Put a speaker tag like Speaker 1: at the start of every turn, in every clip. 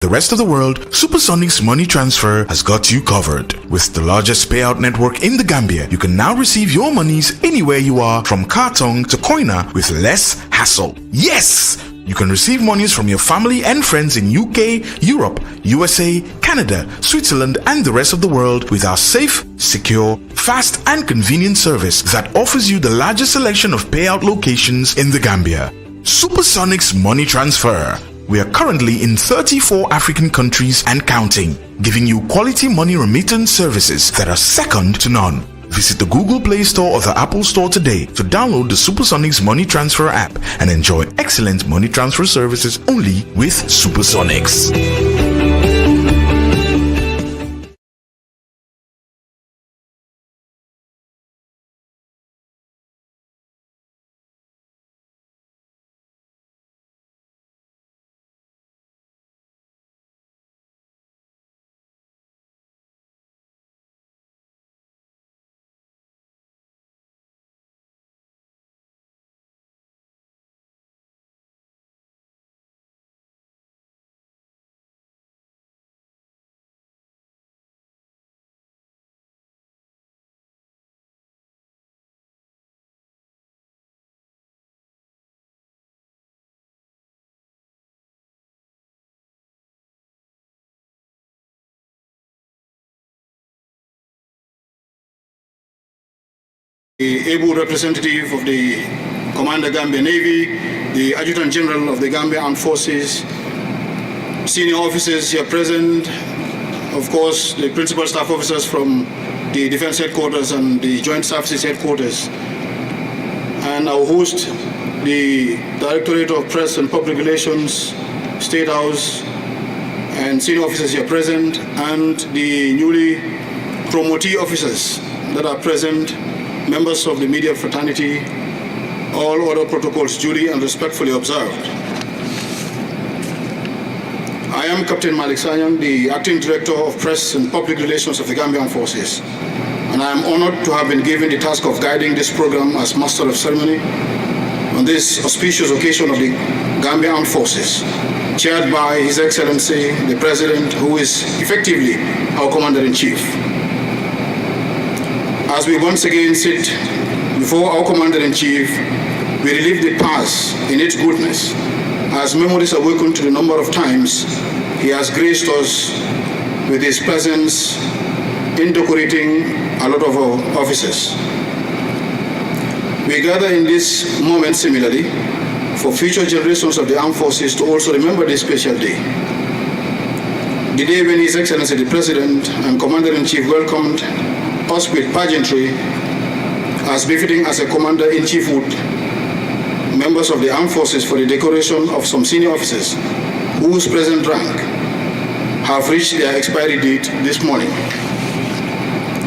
Speaker 1: The rest of the world, Supersonic's money transfer has got you covered. With the largest payout network in the Gambia, you can now receive your monies anywhere you are, from Kartong to Koina, with less hassle. Yes! You can receive monies from your family and friends in UK, Europe, USA, Canada, Switzerland, and the rest of the world with our safe, secure, fast, and convenient service that offers you the largest selection of payout locations in the Gambia. Supersonic's money transfer. We are currently in 34 African countries and counting, giving you quality money remittance services that are second to none. Visit the Google Play Store or the Apple Store today to download the Supersonic's money transfer app and enjoy excellent money transfer services only with Supersonics.
Speaker 2: The able representative of the Commander Gambia Navy, the Adjutant General of the Gambia Armed Forces, senior officers here present, of course the principal staff officers from the Defense Headquarters and the Joint Services Headquarters, and our host, the Directorate of Press and Public Relations, State House, and senior officers here present, and the newly promotee officers that are present, members of the media fraternity, all other protocols duly and respectfully observed. I am Captain Malik Sanyang, the Acting Director of Press and Public Relations of the Gambian Forces, and I am honored to have been given the task of guiding this program as Master of Ceremony on this auspicious occasion of the Gambian Armed Forces, chaired by His Excellency, the President, who is effectively our Commander-in-Chief. As we once again sit before our Commander-in-Chief, we relive the past in its goodness, as memories awaken to the number of times he has graced us with his presence in decorating a lot of our officers. We gather in this moment similarly for future generations of the armed forces to also remember this special day. The day when His Excellency the President and Commander-in-Chief welcomed us with pageantry as befitting as a Commander-in-Chief would members of the armed forces for the decoration of some senior officers whose present rank have reached their expiry date this morning.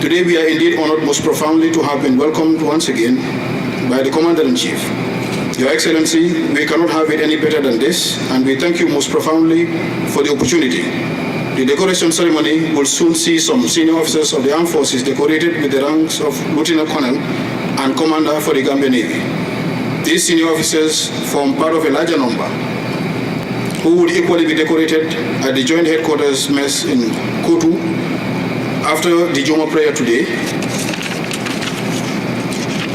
Speaker 2: Today we are indeed honored most profoundly to have been welcomed once again by the Commander-in-Chief. Your Excellency, we cannot have it any better than this, and we thank you most profoundly for the opportunity. The decoration ceremony will soon see some senior officers of the armed forces decorated with the ranks of Lieutenant Colonel and Commander for the Gambia Navy. These senior officers form part of a larger number who would equally be decorated at the Joint Headquarters Mess in Kotu after the Juma prayer today,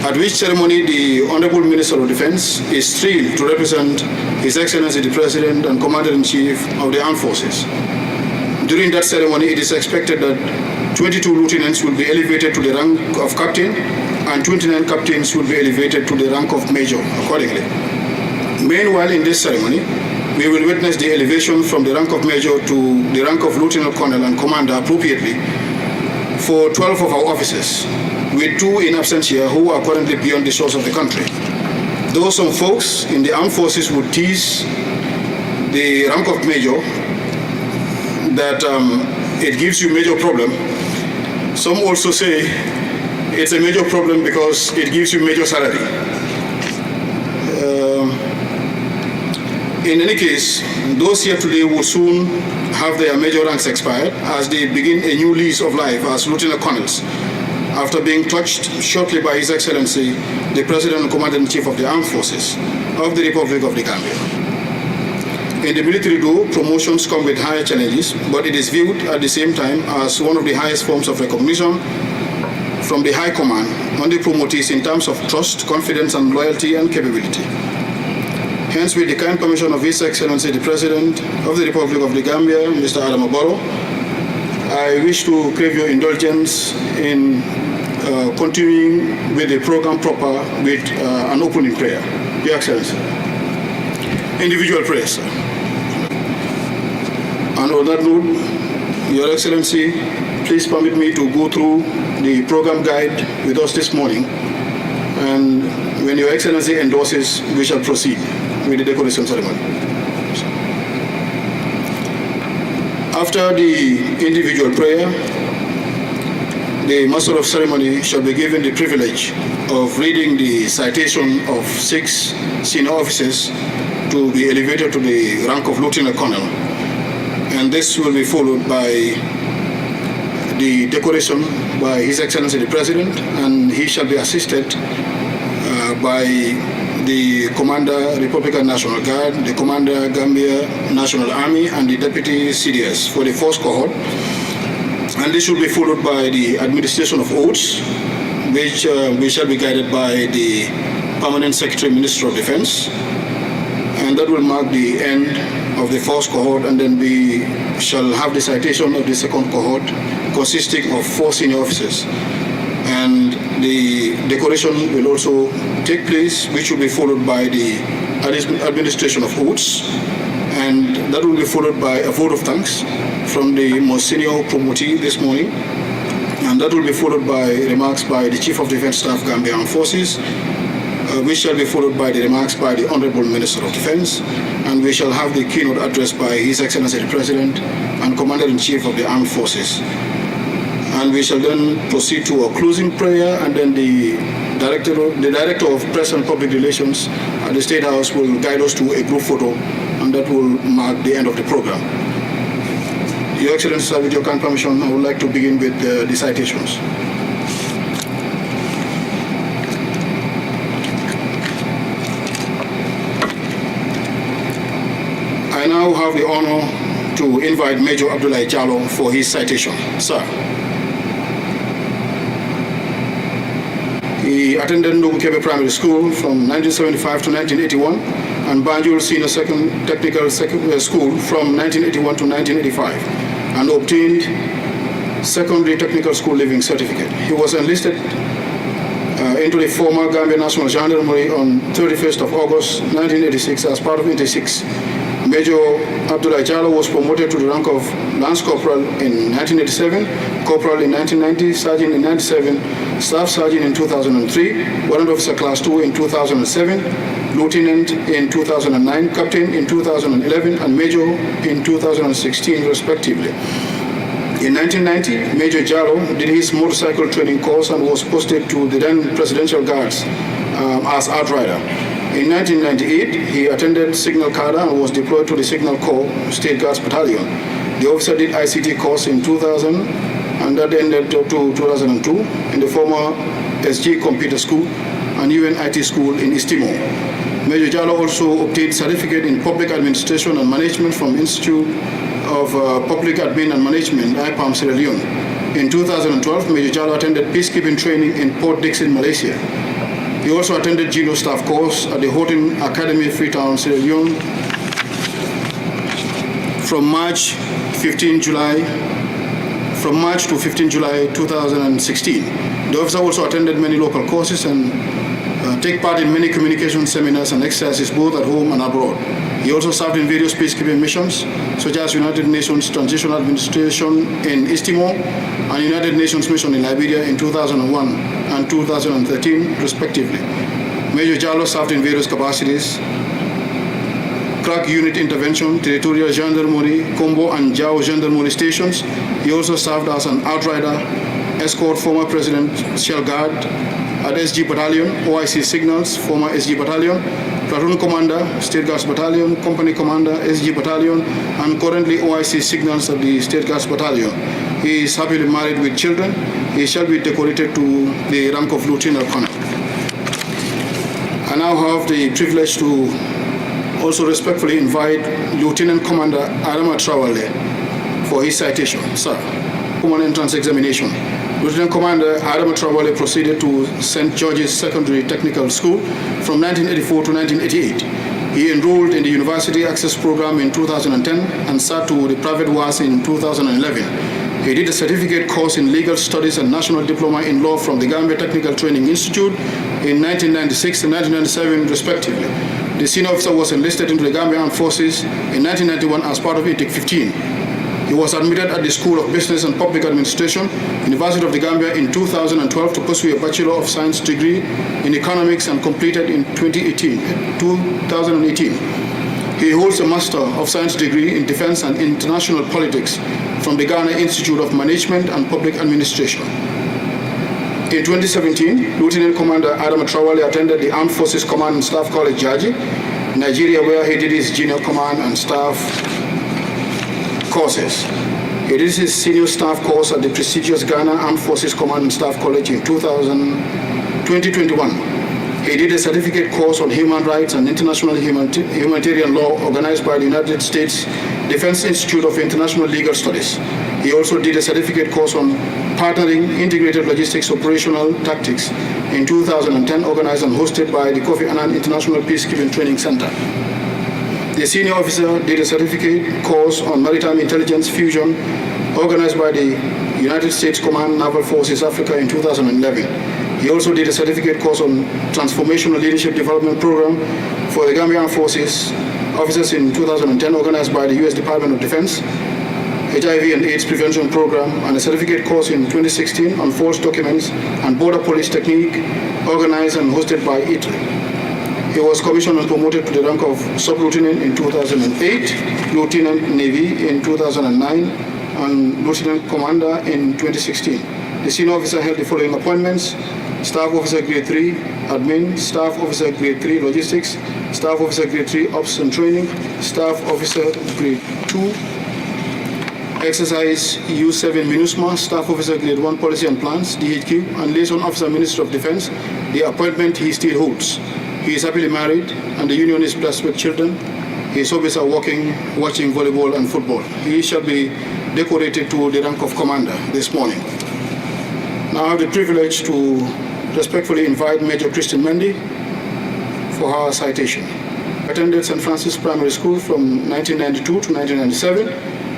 Speaker 2: at which ceremony the Honorable Minister of Defense is thrilled to represent His Excellency the President and Commander-in-Chief of the Armed Forces. During that ceremony, it is expected that 22 lieutenants will be elevated to the rank of captain and 29 captains will be elevated to the rank of major accordingly. Meanwhile, in this ceremony, we will witness the elevation from the rank of major to the rank of lieutenant colonel and commander appropriately for 12 of our officers, with 2 in absentia who are currently beyond the shores of the country. Though some folks in the armed forces would tease the rank of major that it gives you major problem, some also say it's a major problem because it gives you major salary. In any case, those here today will soon have their major ranks expired as they begin a new lease of life as lieutenant colonels after being touched shortly by His Excellency, the President and Commander-in-Chief of the Armed Forces of the Republic of the Gambia. In the military, though, promotions come with higher challenges, but it is viewed at the same time as one of the highest forms of recognition from the high command on the promotees in terms of trust, confidence, and loyalty and capability. Hence, with the kind permission of His Excellency the President of the Republic of the Gambia, Mr. Adama Barrow, I wish to crave your indulgence in continuing with the program proper with an opening prayer. Your Excellency. Individual prayers, sir. And on that note, Your Excellency, please permit me to go through the program guide with us this morning. And when Your Excellency endorses, we shall proceed with the decoration ceremony. After the individual prayer, the Master of Ceremony shall be given the privilege of reading the citation of 6 senior officers to be elevated to the rank of Lieutenant Colonel. And this will be followed by the decoration by His Excellency the President, and he shall be assisted by the Commander Republican National Guard, the Commander Gambia National Army, and the Deputy CDS for the first cohort. And this will be followed by the administration of oaths, which we shall be guided by the Permanent Secretary Minister of Defense. And that will mark the end of the first cohort, and then we shall have the citation of the second cohort consisting of 4 senior officers. And the decoration will also take place, which will be followed by the administration of oaths, and that will be followed by a vote of thanks from the most senior promotee this morning, and that will be followed by remarks by the Chief of Defense Staff, Gambia Armed Forces, which shall be followed by the remarks by the Honorable Minister of Defense, and we shall have the keynote address by His Excellency the President and Commander-in-Chief of the Armed Forces. And we shall then proceed to a closing prayer, and then the Director of Press and Public Relations at the State House will guide us to a group photo, and that will mark the end of the program. Your Excellency, with your kind permission, I would like to begin with the citations. I now have the honor to invite Major Abdullah Jallo for his citation. Sir. He attended Nobukebe Primary School from 1975 to 1981 and Banjul Senior Technical School from 1981 to 1985 and obtained Secondary Technical School Living Certificate. He was enlisted into the former Gambia National Gendarmerie on 31st of August 1986 as part of 86. Major Abdullah Jallo was promoted to the rank of Lance Corporal in 1987, Corporal in 1990, Sergeant in 97, Staff Sergeant in 2003, Warrant Officer Class 2 in 2007, Lieutenant in 2009, Captain in 2011, and Major in 2016, respectively. In 1990, Major Jallo did his motorcycle training course and was posted to the then Presidential Guards as Outrider. In 1998, he attended Signal Cadre and was deployed to the Signal Corps State Guards Battalion. The officer did ICT course in 2000, and that ended to 2002 in the former SG Computer School and UN IT School in East Timor. Major Jallo also obtained certificate in Public Administration and Management from Institute of Public Admin and Management, IPAM, Sierra Leone. In 2012, Major Jallo attended peacekeeping training in Port Dickson, Malaysia. He also attended Geno Staff course at the Houghton Academy, Freetown, Sierra Leone from March to 15 July 2016. The officer also attended many local courses and take part in many communication seminars and exercises both at home and abroad. He also served in various peacekeeping missions, such as United Nations Transitional Administration in East Timor and United Nations Mission in Liberia in 2001 and 2013, respectively. Major Jallo served in various capacities: Crack Unit Intervention, Territorial Gendarmerie, Combo and Jao Gendarmerie stations. He also served as an outrider, escort former President Shell Guard at SG Battalion, OIC Signals, former SG Battalion, Platoon Commander, State Guards Battalion, Company Commander, SG Battalion, and currently OIC Signals of the State Guards Battalion. He is happily married with children. He shall be decorated to the rank of Lieutenant Colonel. I now have the privilege to Also respectfully invite Lieutenant Commander Adama Traoré for his citation. Sir, common entrance examination. Lieutenant Commander Adama Traoré proceeded to St. George's Secondary Technical School from 1984 to 1988. He enrolled in the University Access Program in 2010 and sat to the private WAS in 2011. He did a certificate course in legal studies and national diploma in law from the Gambia Technical Training Institute in 1996 and 1997 respectively. The senior officer was enlisted into the Gambia Armed Forces in 1991 as part of Intake 15. He was admitted at the School of Business and Public Administration, University of the Gambia in 2012 to pursue a Bachelor of Science degree in Economics and completed in 2018. He holds a Master of Science degree in Defense and International Politics from the Ghana Institute of Management and Public Administration. In 2017, Lieutenant Commander Adama Traoré attended the Armed Forces Command and Staff College, Jaji, Nigeria, where he did his junior command and staff courses. He did his senior staff course at the prestigious Ghana Armed Forces Command and Staff College in 2021. He did a certificate course on human rights and international humanitarian law organized by the United States Defense Institute of International Legal Studies. He also did a certificate course on partnering integrated logistics operational tactics in 2010, organized and hosted by the Kofi Annan International Peacekeeping Training Center. The senior officer did a certificate course on maritime intelligence fusion organized by the United States Command Naval Forces Africa in 2011. He also did a certificate course on transformational leadership development program for the Gambian Forces officers in 2010, organized by the U.S. Department of Defense, HIV and AIDS prevention program, and a certificate course in 2016 on forged documents and border police technique, organized and hosted by Italy. He was commissioned and promoted to the rank of sub-lieutenant in 2008, lieutenant Navy in 2009, and lieutenant commander in 2016. The senior officer held the following appointments: Staff Officer Grade 3, Admin; Staff Officer Grade 3, Logistics; Staff Officer Grade 3, Ops and Training; Staff Officer Grade 2, Exercise U7 MINUSMA; Staff Officer Grade 1, Policy and Plans, DHQ; and Liaison Officer, Ministry of Defense. The appointment he still holds. He is happily married, and the union is blessed with children. His hobbies are walking, watching volleyball and football. He shall be decorated to the rank of commander this morning. Now I have the privilege to respectfully invite Major Christine Mendy for her citation. Attended St. Francis Primary School from 1992 to 1997.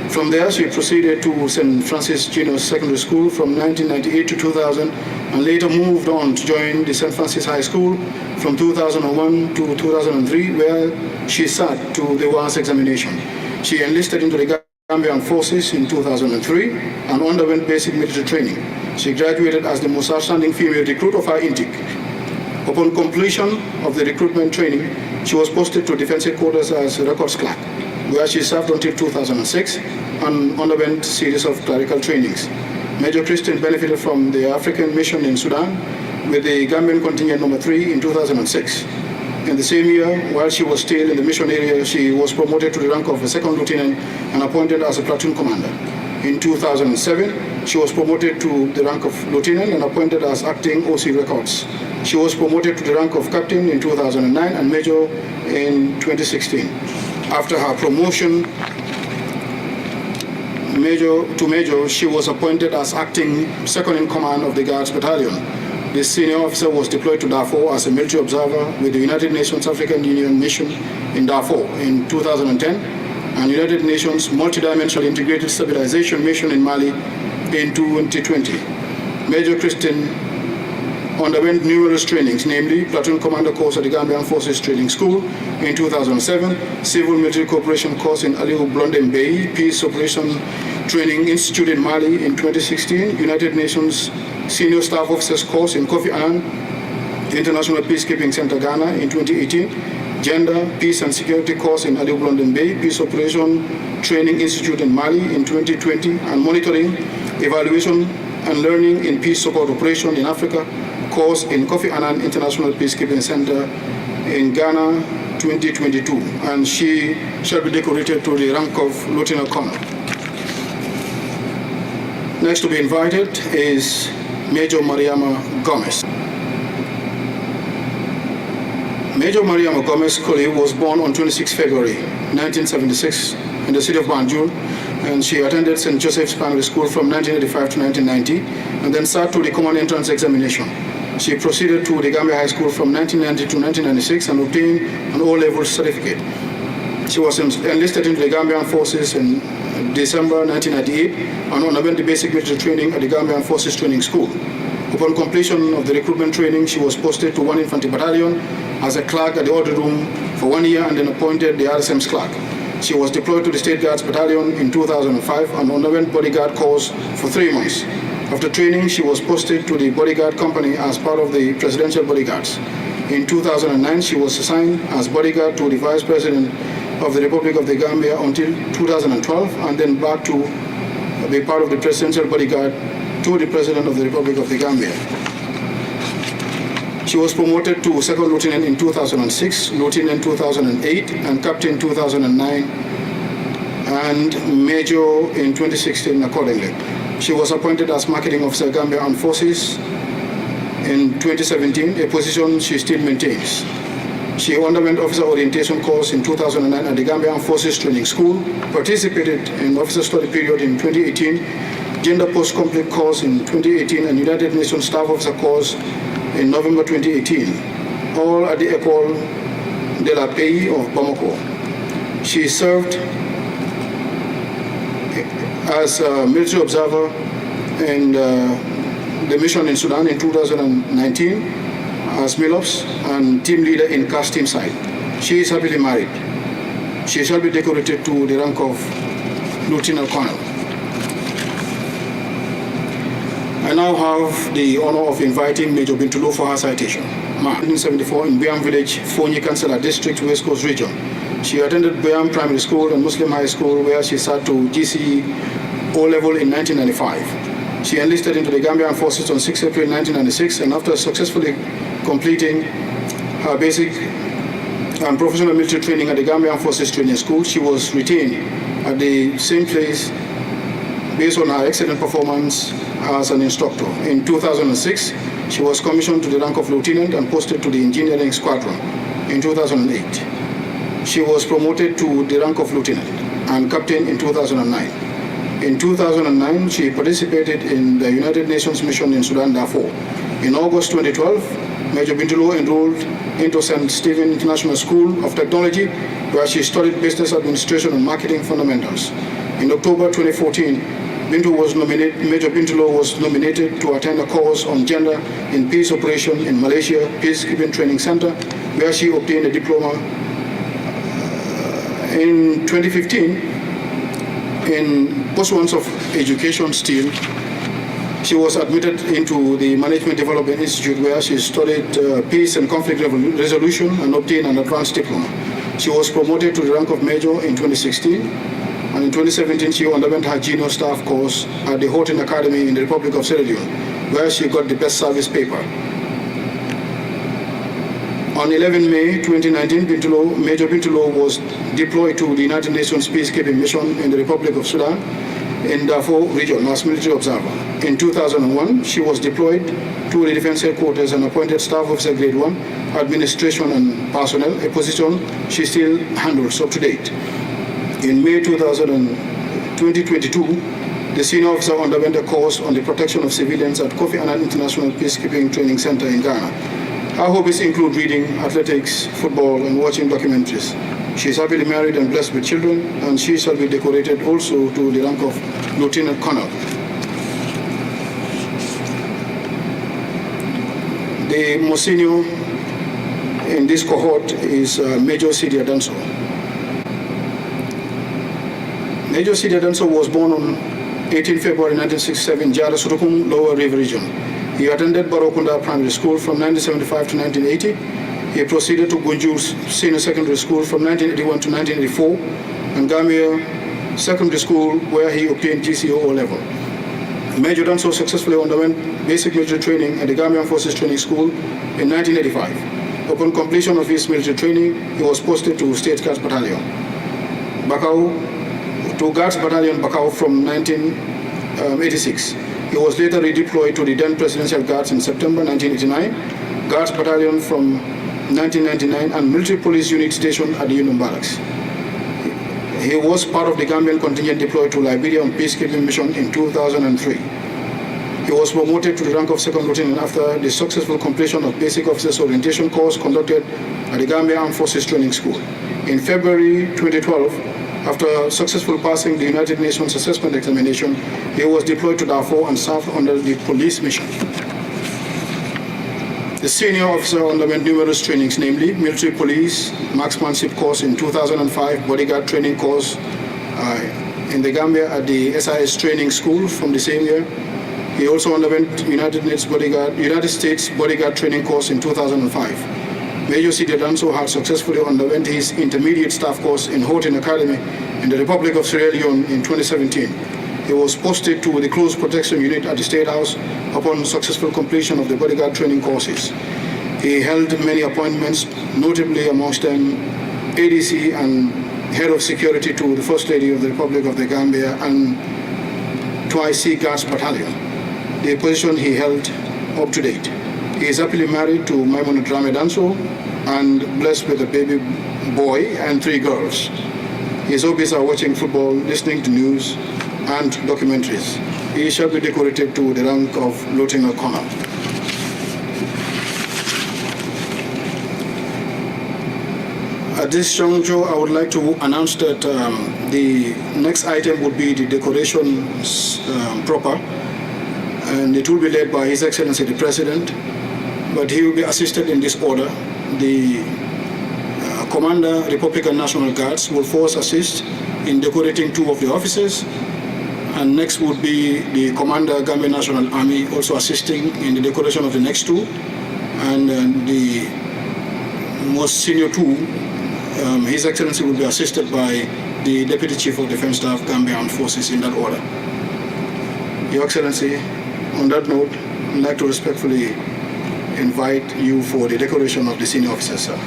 Speaker 2: From there, she proceeded to St. Francis Junior Secondary School from 1998 to 2000, and later moved on to join the St. Francis High School from 2001 to 2003, where she sat to the WAS examination. She enlisted into the Gambian Forces in 2003 and underwent basic military training. She graduated as the most outstanding female recruit of her intake. Upon completion of the recruitment training, she was posted to Defense Headquarters as a records clerk, where she served until 2006 and underwent a series of clerical trainings. Major Christine benefited from the African mission in Sudan with the Gambian Contingent No. 3 in 2006. In the same year, while she was still in the mission area, she was promoted to the rank of a second lieutenant and appointed as a platoon commander. In 2007, she was promoted to the rank of lieutenant and appointed as acting OC Records. She was promoted to the rank of captain in 2009 and major in 2016. After her promotion to major, she was appointed as acting second in command of the Guards Battalion. This senior officer was deployed to Darfur as a military observer with the United Nations African Union mission in Darfur in 2010 and United Nations Multidimensional Integrated Stabilization Mission in Mali in 2020. Major Christine underwent numerous trainings, namely Platoon Commander course at the Gambian Forces Training School in 2007, Civil Military Cooperation course in Aliou Blondin Bay, Peace Operation Training Institute in Mali in 2016, United Nations Senior Staff Officers course in Kofi Annan International Peacekeeping Center, Ghana in 2018, Gender, Peace and Security course in Aliou Blondin Bay, Peace Operation Training Institute in Mali in 2020, and Monitoring, Evaluation and Learning in Peace Support Operation in Africa course in Kofi Annan International Peacekeeping Center in Ghana 2022, and she shall be decorated to the rank of Lieutenant Colonel. Next to be invited is Major Mariama Gomez. Major Mariam Gomez Colley was born on 26 February 1976 in the city of Banjul, and she attended St. Joseph's Primary School from 1985 to 1990, and then sat to the Common Entrance Examination. She proceeded to the Gambia High School from 1990 to 1996 and obtained an O-level certificate. She was enlisted into the Gambian Forces in December 1998 and underwent the basic military training at the Gambian Forces Training School. Upon completion of the recruitment training, she was posted to 1 Infantry Battalion as a clerk at the order room for 1 year and then appointed the RSM's clerk. She was deployed to the State Guards Battalion in 2005 and underwent bodyguard course for 3 months. After training, she was posted to the bodyguard company as part of the presidential bodyguards. In 2009, she was assigned as bodyguard to the Vice President of the Republic of the Gambia until 2012, and then back to be part of the presidential bodyguard to the President of the Republic of the Gambia. She was promoted to second lieutenant in 2006, lieutenant 2008, and captain 2009, and major in 2016 accordingly. She was appointed as marketing officer Gambia Armed Forces in 2017, a position she still maintains. She underwent officer orientation course in 2009 at the Gambia Armed Forces Training School, participated in officer study period in 2018, gender post-conflict course in 2018, and United Nations Staff Officer course in November 2018, all at the École de la Paix of Bamako. She served as a military observer in the mission in Sudan in 2019 as MILOPS and team leader in CAS team side. She is happily married. She shall be decorated to the rank of Lieutenant Colonel. I now have the honor of inviting Major Bintulo for her citation. 1974 in Biam Village, Fonyi Kansala District, West Coast Region. She attended Biam Primary School and Muslim High School, where she sat to GCE O-level in 1995. She enlisted into the Gambian Forces on 6 April 1996, and after successfully completing her basic and professional military training at the Gambian Forces Training School, she was retained at the same place based on her excellent performance as an instructor. In 2006, she was commissioned to the rank of lieutenant and posted to the engineering squadron. In 2008, she was promoted to the rank of lieutenant and captain in 2009. In 2009, she participated in the United Nations mission in Sudan, Darfur. In August 2012, Major Bintulo enrolled into St. Stephen International School of Technology, where she studied business administration and marketing fundamentals. In October 2014, Major Bintulo was nominated to attend a course on gender in peace operation in Malaysia Peacekeeping Training Center, where she obtained a diploma. In 2015, in pursuance of education still, she was admitted into the Management Development Institute, where she studied peace and conflict resolution and obtained an advanced diploma. She was promoted to the rank of major in 2016. And in 2017, she underwent her junior staff course at the Houghton Academy in the Republic of Sierra Leone, where she got the best service paper. On 11 May 2019, Major Bintulo was deployed to the United Nations Peacekeeping Mission in the Republic of Sudan in Darfur region as military observer. In 2001, she was deployed to the Defense Headquarters and appointed Staff Officer Grade 1, Administration and Personnel, a position she still handles up to date. In May 2022, the senior officer underwent a course on the protection of civilians at Kofi Annan International Peacekeeping Training Center in Ghana. Her hobbies include reading, athletics, football, and watching documentaries. She is happily married and blessed with children, and she shall be decorated also to the rank of Lieutenant Colonel. The most senior in this cohort is Major Sidia Danso. Major Sidia Danso was born on 18 February 1967 in Jara Surukum, Lower River Region. He attended Barokunda Primary School from 1975 to 1980. He proceeded to Gunjur Senior Secondary School from 1981 to 1984, and Gambia Secondary School, where he obtained GCO O-level. Major Danso successfully underwent basic military training at the Gambian Forces Training School in 1985. Upon completion of his military training, he was posted to State Guards Battalion, to Guards Battalion Bakau from 1986. He was later redeployed to the then Presidential Guards in September 1989, Guards Battalion from 1999, and military police unit stationed at the Union Barracks. He was part of the Gambian contingent deployed to Liberia on peacekeeping mission in 2003. He was promoted to the rank of second lieutenant after the successful completion of basic officers orientation course conducted at the Gambia Armed Forces Training School. In February 2012, after successful passing the United Nations assessment examination, he was deployed to Darfur and served under the police mission. The senior officer underwent numerous trainings, namely military police, marksmanship course in 2005, bodyguard training course in the Gambia at the SIS training school from the same year. He also underwent United States bodyguard training course in 2005. Major City Danso had successfully underwent his intermediate staff course in Houghton Academy in the Republic of Sierra Leone in 2017. He was posted to the Close Protection Unit at the State House upon successful completion of the bodyguard training courses. He held many appointments, notably amongst them ADC and Head of Security to the First Lady of the Republic of the Gambia and twice Sea Guards Battalion, the position he held up to date. He is happily married to Maimuna Drame Danso and blessed with a baby boy and 3 girls. His hobbies are watching football, listening to news, and documentaries. He shall be decorated to the rank of Lieutenant Colonel. At this juncture, I would like to announce that the next item would be the decorations proper, and it will be led by His Excellency the President, but he will be assisted in this order. The Commander, Republican National Guards, will first assist in decorating 2 of the officers, and next would be the Commander, Gambia National Army, also assisting in the decoration of the next 2, and the most senior 2, His Excellency will be assisted by the Deputy Chief of Defense Staff, Gambia Armed Forces, in that order. Your Excellency, on that note, I'd like to respectfully invite you for the decoration of the senior officers, sir.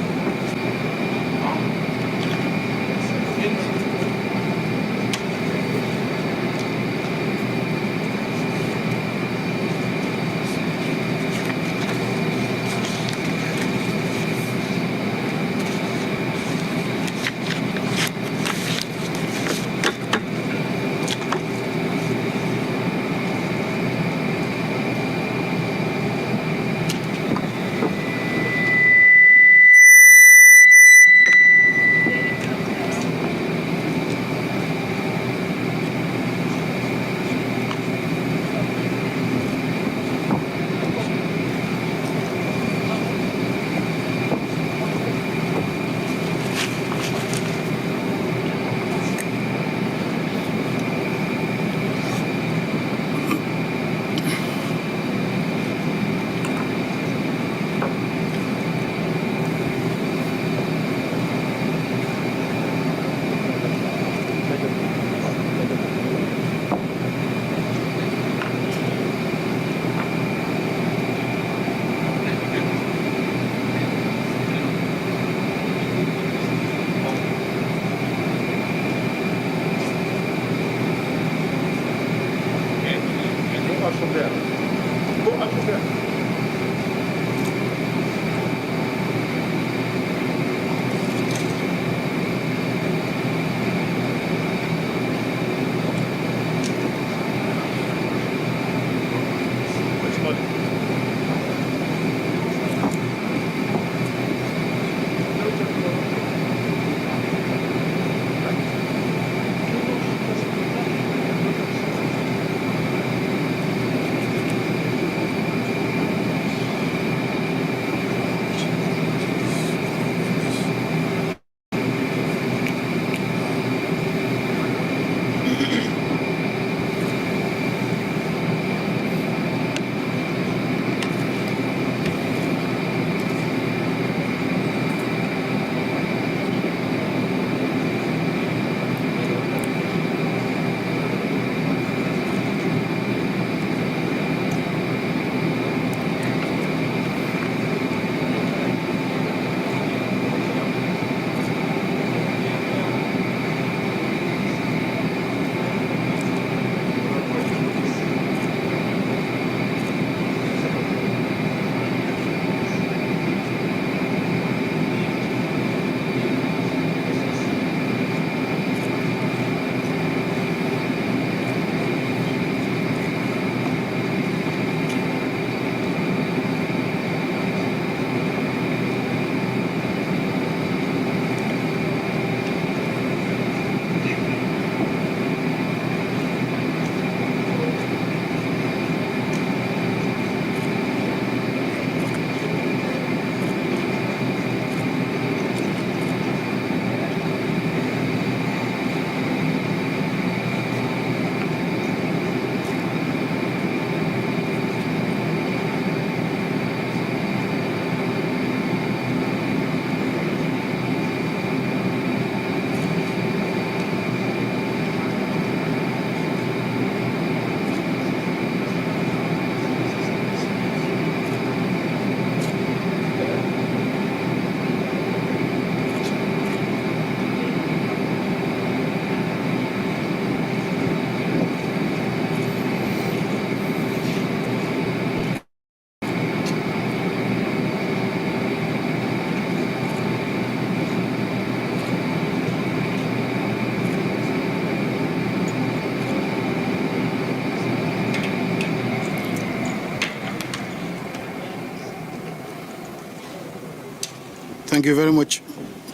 Speaker 2: Thank you very much.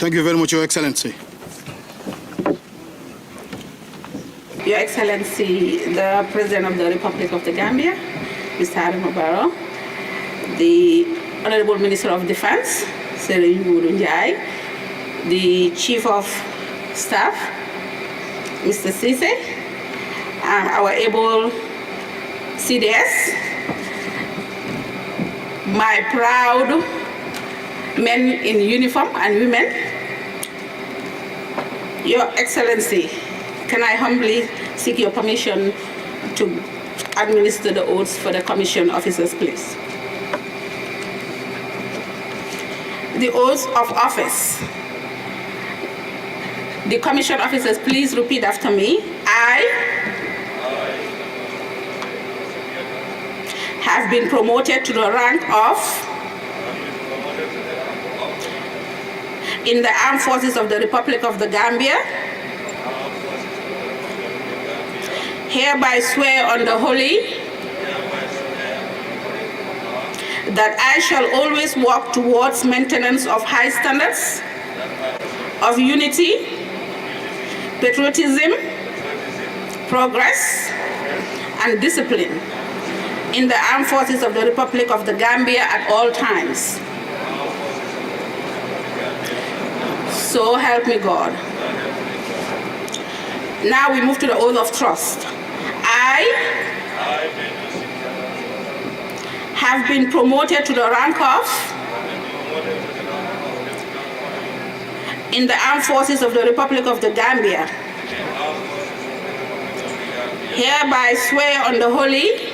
Speaker 2: Thank you very much, Your Excellency.
Speaker 3: Your Excellency, the President of the Republic of the Gambia, Mr. Adama Barrow, the Honorable Minister of Defense, Serigne Ngoudu Ndiaye, the Chief of Staff, Mr. Cisse, our able CDS, my proud men in uniform and women, Your Excellency, can I humbly seek your permission to administer the oaths for the commission officers, please? The oaths of office. The commission officers, please repeat after me. I have been promoted to the rank of in the Armed Forces of the Republic of the Gambia, hereby swear on the holy that I shall always work towards maintenance of high standards of unity, patriotism, progress, and discipline in the Armed Forces of the Republic of the Gambia at all times. So help me God. Now we move to the oath of trust. I have been promoted to the rank of in the Armed Forces of the Republic of the Gambia. Hereby swear on the holy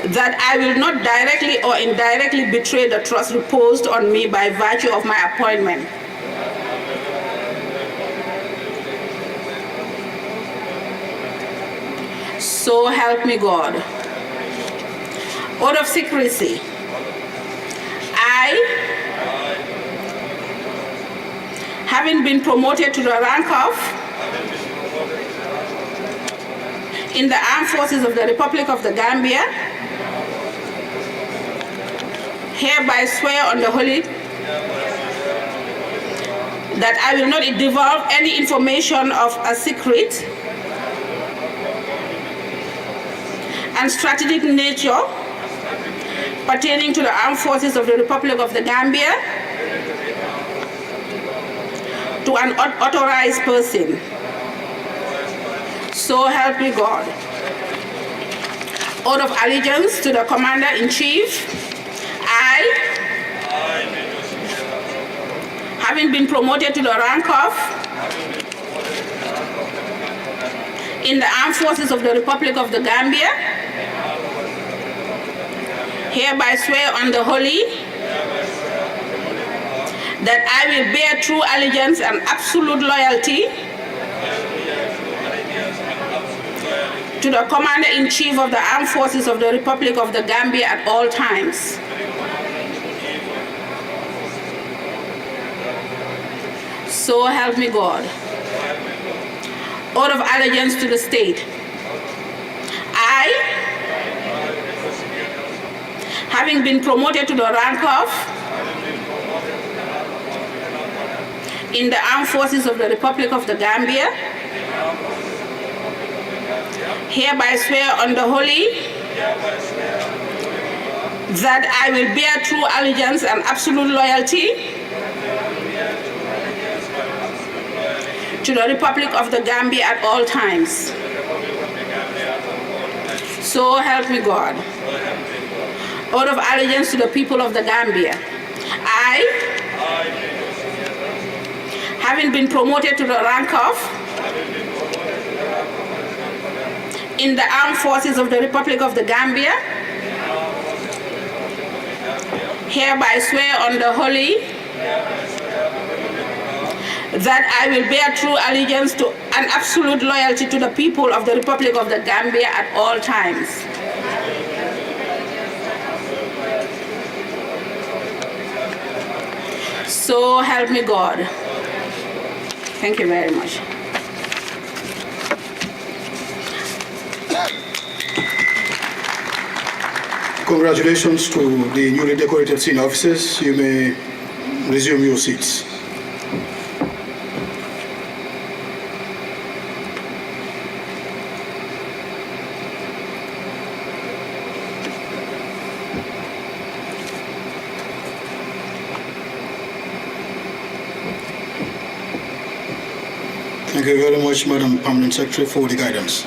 Speaker 3: that I will not directly or indirectly betray the trust reposed on me by virtue of my appointment. So help me God. Oath of secrecy. I, having been promoted to the rank of in the Armed Forces of the Republic of the Gambia, hereby swear on the holy that I will not divulge any information of a secret and strategic nature pertaining to the Armed Forces of the Republic of the Gambia to an unauthorized person. So help me God. Oath of allegiance to the Commander-in-Chief. I, having been promoted to the rank of in the Armed Forces of the Republic of the Gambia, hereby swear on the holy that I will bear true allegiance and absolute loyalty to the Commander-in-Chief of the Armed Forces of the Republic of the Gambia at all times. So help me God. Oath of allegiance to the state. I, having been promoted to the rank of in the Armed Forces of the Republic of the Gambia, hereby swear on the holy that I will bear true allegiance and absolute loyalty to the Republic of the Gambia at all times. So help me God. Oath of allegiance to the people of the Gambia. I, having been promoted to the rank of in the Armed Forces of the Republic of the Gambia, hereby swear on the holy that I will bear true allegiance to and absolute loyalty to the people of the Republic of the Gambia at all times. So help me God. Thank you very much.
Speaker 2: Congratulations to the newly decorated senior officers. You may resume your seats. Thank you very much, Madam Permanent Secretary, for the guidance.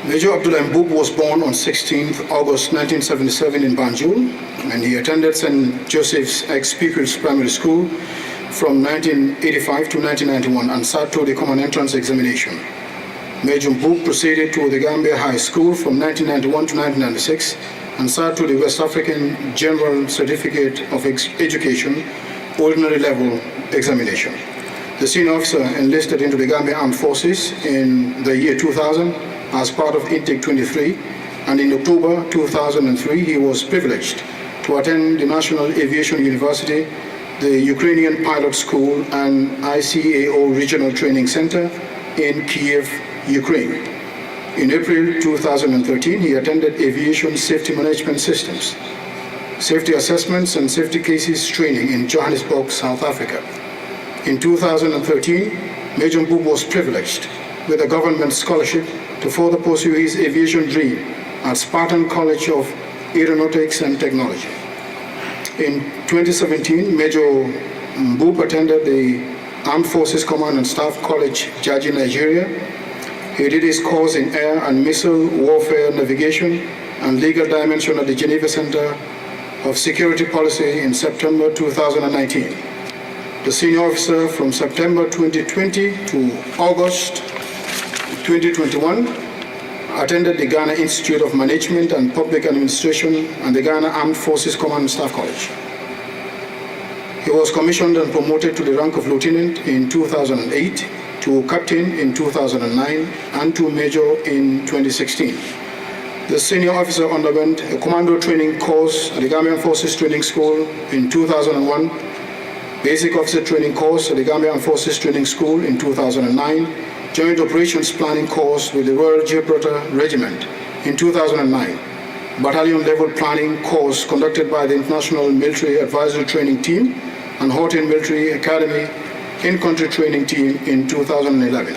Speaker 2: Major Abdullah Mbub was born on 16th August 1977 in Banjul, and he attended St. Joseph's ex-Pupils Primary School from 1985 to 1991 and sat to the Common Entrance Examination. Major Mbub proceeded to the Gambia High School from 1991 to 1996 and sat to the West African General Certificate of Education Ordinary Level Examination. The senior officer enlisted into the Gambia Armed Forces in the year 2000 as part of Intake 23, and in October 2003 he was privileged to attend the National Aviation University, the Ukrainian Pilot School and ICAO Regional Training Center in Kiev, Ukraine. In April 2013 he attended Aviation Safety Management Systems, Safety Assessments and Safety Cases Training in Johannesburg, South Africa. In 2013, Major Mbub was privileged with a government scholarship to further pursue his aviation dream at Spartan College of Aeronautics and Technology. In 2017, Major Mbub attended the Armed Forces Command and Staff College, Jaji, Nigeria. He did his course in Air and Missile Warfare Navigation and Legal Dimension at the Geneva Center of Security Policy in September 2019. The senior officer from September 2020 to August 2021 attended the Ghana Institute of Management and Public Administration and the Ghana Armed Forces Command and Staff College. He was commissioned and promoted to the rank of lieutenant in 2008, to captain in 2009, and to major in 2016. The senior officer underwent a commando training course at the Gambian Forces Training School in 2001, basic officer training course at the Gambian Forces Training School in 2009, Joint Operations Planning course with the Royal Gibraltar Regiment in 2009, battalion level planning course conducted by the International Military Advisory Training Team and Horton Military Academy in-country training team in 2011.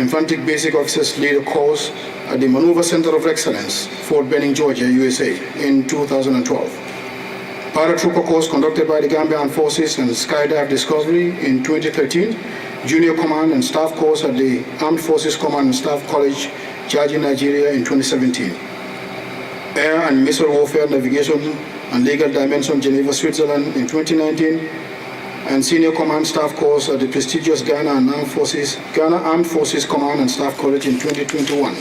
Speaker 2: Infantic Basic Officers Leader course at the Maneuver Center of Excellence, Fort Benning, Georgia, USA in 2012. Paratrooper course conducted by the Gambian Forces and Skydive Discovery in 2013. Junior Command and Staff course at the Armed Forces Command and Staff College, Jaji, Nigeria in 2017. Air and Missile Warfare Navigation and Legal Dimension, Geneva, Switzerland in 2019. And Senior Command Staff course at the prestigious Ghana Armed Forces Command and Staff College in 2021.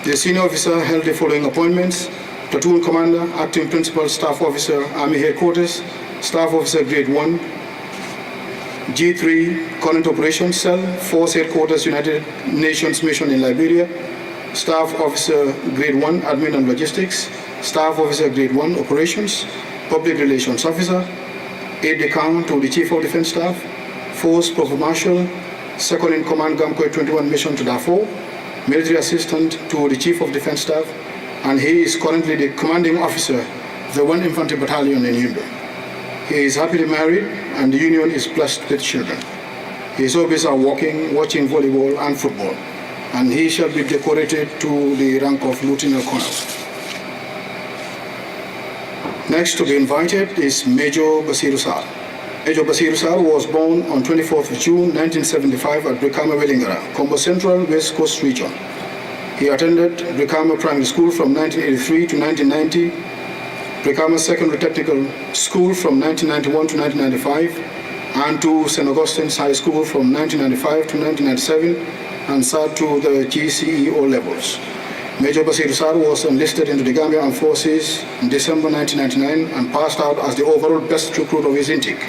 Speaker 2: The senior officer held the following appointments: Platoon Commander, Acting Principal Staff Officer, Army Headquarters, Staff Officer Grade 1, G3, Current Operations Cell, Force Headquarters, United Nations Mission in Liberia, Staff Officer Grade 1, Admin and Logistics, Staff Officer Grade 1, Operations, Public Relations Officer, Aide-de-Camp to the Chief of Defense Staff, Force Provost Marshal, Second in Command Gamcoy 21 Mission to Darfur, Military Assistant to the Chief of Defense Staff, and he is currently the commanding officer of the 1 Infantry Battalion in Yumbo. He is happily married and the union is blessed with children. His hobbies are walking, watching volleyball and football, and he shall be decorated to the rank of Lieutenant Colonel. Next to be invited is Major Basiru Sar. Major Basiru Sar was born on 24th of June 1975 at Brikama Welingara, Combo Central, West Coast Region. He attended Brikama Primary School from 1983 to 1990, Brikama Secondary Technical School from 1991 to 1995, and to St. Augustine's High School from 1995 to 1997, and sat to the GCE levels. Major Basiru Sar was enlisted into the Gambia Armed Forces in December 1999 and passed out as the overall best recruit of his intake.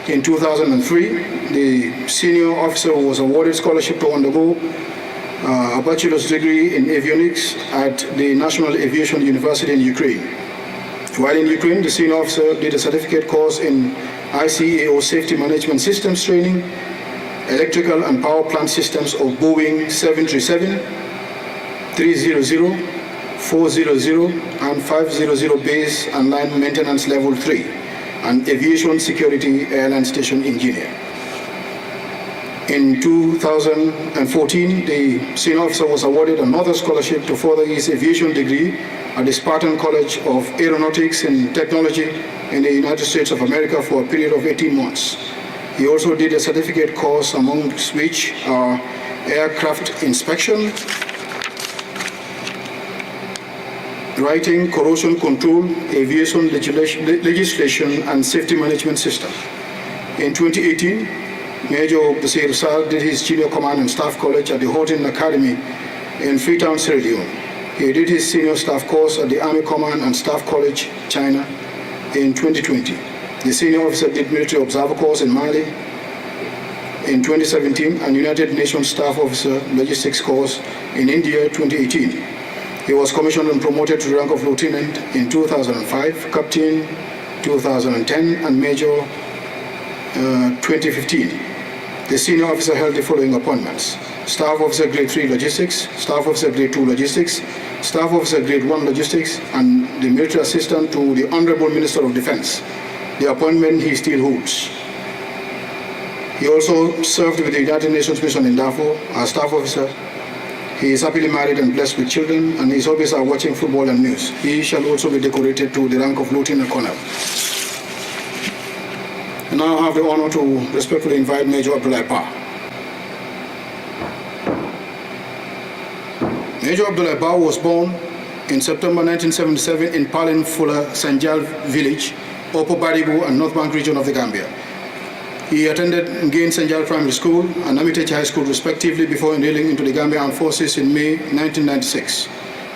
Speaker 2: In 2003, the senior officer was awarded scholarship to undergo a bachelor's degree in avionics at the National Aviation University in Ukraine. While in Ukraine, the senior officer did a certificate course in ICAO Safety Management Systems Training, Electrical and Power Plant Systems of Boeing 737, 300, 400, and 500 Base and Line Maintenance Level 3, and Aviation Security Airline Station Engineer. In 2014, the senior officer was awarded another scholarship to further his aviation degree at the Spartan College of Aeronautics and Technology in the United States of America for a period of 18 months. He also did a certificate course, amongst which are aircraft inspection, writing, corrosion control, aviation legislation, and safety management system. In 2018, Major Basir Sal did his junior command and staff college at the Horton Academy in Freetown, Sierra Leone. He did his senior staff course at the Army Command and Staff College, China, in 2020. The senior officer did military observer course in Mali in 2017 and United Nations Staff Officer Logistics course in India 2018. He was commissioned and promoted to the rank of lieutenant in 2005, captain 2010, and major 2015. The senior officer held the following appointments: Staff Officer Grade 3 Logistics, Staff Officer Grade 2 Logistics, Staff Officer Grade 1 Logistics, and the Military Assistant to the Honorable Minister of Defense. The appointment he still holds. He also served with the United Nations Mission in Darfur as Staff Officer. He is happily married and blessed with children, and his hobbies are watching football and news. He shall also be decorated to the rank of Lieutenant Colonel. And now I have the honor to respectfully invite Major Abdullah Ba. Major Abdullah Ba was born in September 1977 in Palin Fuller Sanjal village, Upper Baribu and North Bank region of the Gambia. He attended Ngain Sanjal Primary School and Amitage High School respectively before enrolling into the Gambia Armed Forces in May 1996.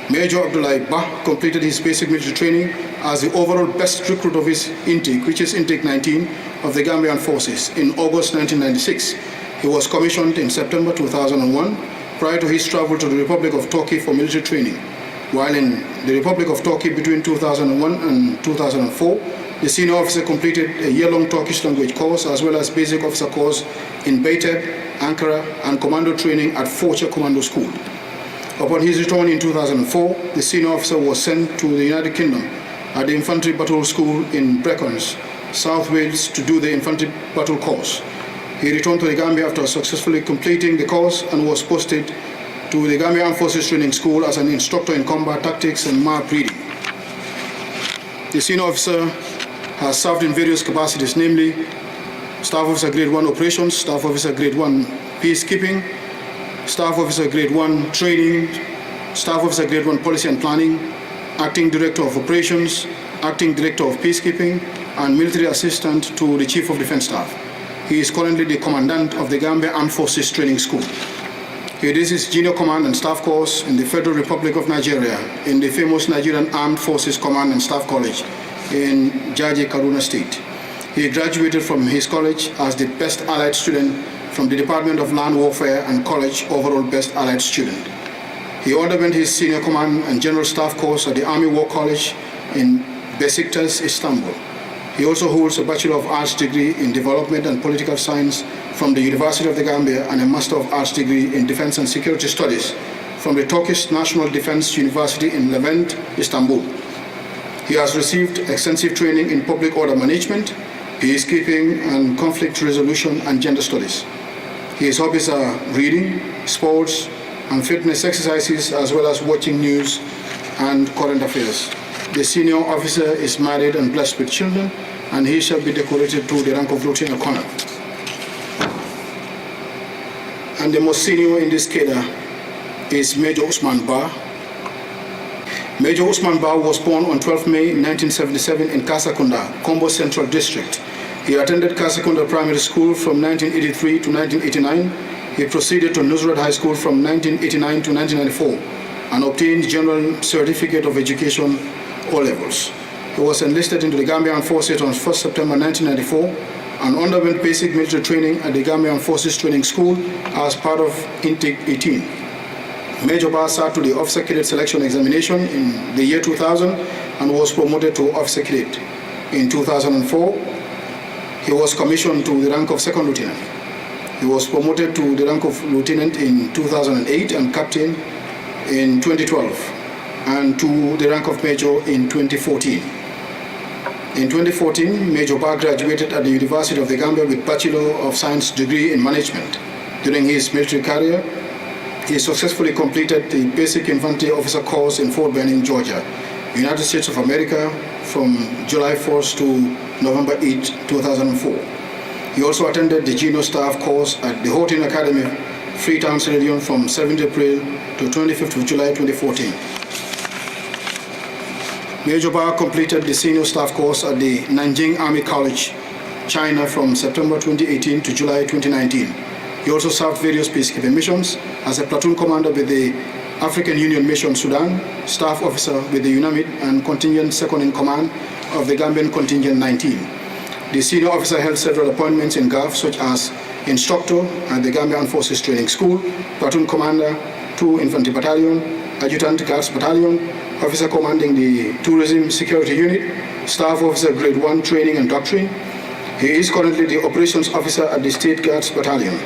Speaker 2: Major Abdullah Ba completed his basic military training as the overall best recruit of his intake, which is intake 19 of the Gambian Forces, in August 1996. He was commissioned in September 2001 prior to his travel to the Republic of Turkey for military training. While in the Republic of Turkey between 2001 and 2004, the senior officer completed a year-long Turkish language course as well as basic officer course in Beytepe, Ankara, and commando training at Focha Commando School. Upon his return in 2004, the senior officer was sent to the United Kingdom at the Infantry Battle School in Brecons, South Wales, to do the Infantry Battle course. He returned to the Gambia after successfully completing the course and was posted to the Gambia Armed Forces Training School as an instructor in combat tactics and map reading. The senior officer has served in various capacities, namely Staff Officer Grade 1 Operations, Staff Officer Grade 1 Peacekeeping, Staff Officer Grade 1 Training, Staff Officer Grade 1 Policy and Planning, Acting Director of Operations, Acting Director of Peacekeeping, and Military Assistant to the Chief of Defense Staff. He is currently the Commandant of the Gambia Armed Forces Training School. He did his junior command and staff course in the Federal Republic of Nigeria in the famous Nigerian Armed Forces Command and Staff College in Jaji, Kaduna State. He graduated from his college as the best allied student from the Department of Land Warfare and college overall best allied student. He underwent his senior command and general staff course at the Army War College in Besiktas, Istanbul. He also holds a Bachelor of Arts degree in Development and Political Science from the University of the Gambia and a Master of Arts degree in Defense and Security Studies from the Turkish National Defense University in Levent, Istanbul. He has received extensive training in public order management, peacekeeping and conflict resolution and gender studies. His hobbies are reading, sports, and fitness exercises, as well as watching news and current affairs. The senior officer is married and blessed with children, and he shall be decorated to the rank of Lieutenant Colonel. And the most senior in this cadre is Major Usman Ba. Major Usman Ba was born on 12 May 1977 in Kasakunda, Kombo Central District. He attended Kasakunda Primary School from 1983 to 1989. He proceeded to Nusrat High School from 1989 to 1994 and obtained General Certificate of Education O-levels. He was enlisted into the Gambian Forces on 1st September 1994 and underwent basic military training at the Gambian Forces Training School as part of Intake 18. Major Bar sat to the officer cadet selection examination in the year 2000 and was promoted to officer cadet. In 2004, he was commissioned to the rank of second lieutenant. He was promoted to the rank of lieutenant in 2008 and captain in 2012, and to the rank of major in 2014. In 2014, Major Bar graduated at the University of the Gambia with Bachelor of Science degree in management. During his military career, he successfully completed the Basic Infantry Officer course in Fort Benning, Georgia, United States of America, from July 1st to November 8, 2004. He also attended the Junior Staff course at the Houghton Academy, Freetown, Sierra Leone, from 7th April to 25th of July 2014. Major Bar completed the Senior Staff course at the Nanjing Army College, China, from September 2018 to July 2019. He also served various peacekeeping missions as a platoon commander with the African Union Mission Sudan, staff officer with the UNAMID, and contingent second in command of the Gambian Contingent 19. The senior officer held several appointments in GAF, such as instructor at the Gambian Forces Training School, platoon commander, 2 Infantry Battalion, adjutant Guards Battalion, officer commanding the Tourism Security Unit, staff officer grade 1 training and doctrine. He is currently the operations officer at the State Guards Battalion.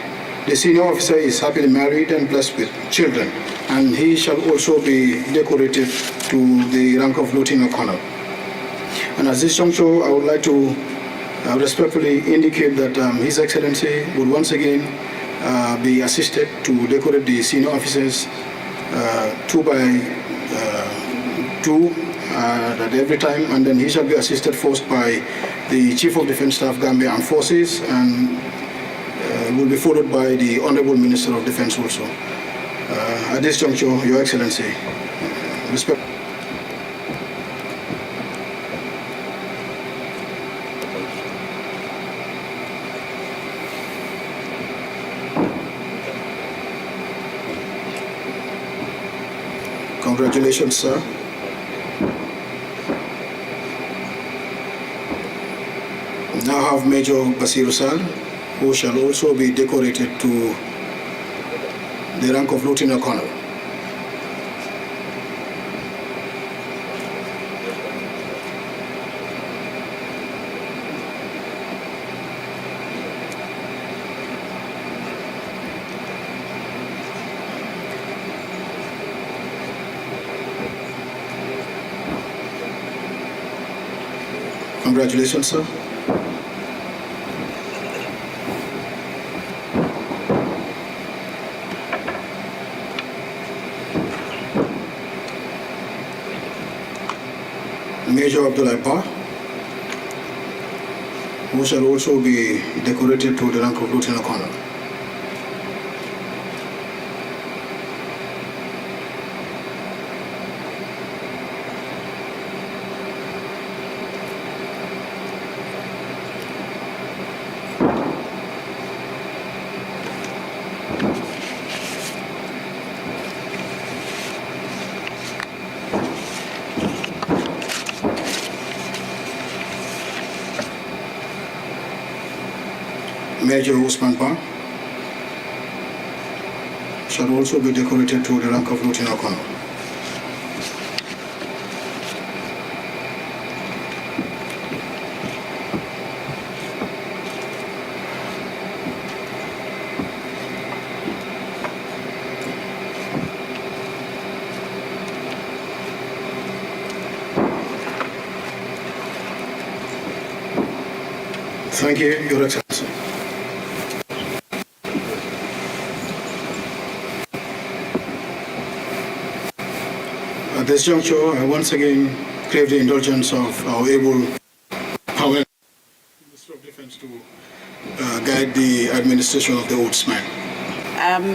Speaker 2: The senior officer is happily married and blessed with children, and he shall also be decorated to the rank of Lieutenant Colonel. And at this juncture, I would like to respectfully indicate that His Excellency would once again be assisted to decorate the senior officers 2 by 2 at every time, and then he shall be assisted first by the Chief of Defence Staff, Gambia Armed Forces, and will be followed by the Honorable Minister of Defence also. At this juncture, Your Excellency, respect. Congratulations, sir. Now have Major Basiru Sal, who shall also be decorated to the rank of Lieutenant Colonel. Congratulations, sir. Major Abdullah Ba, who shall also be decorated to the rank of Lieutenant Colonel. Major Usman Ba shall also be decorated to the rank of Lieutenant Colonel. Thank you, Your Excellency. At this juncture, I once again crave the indulgence of our able Minister of Defense to guide the administration of the Ombudsman.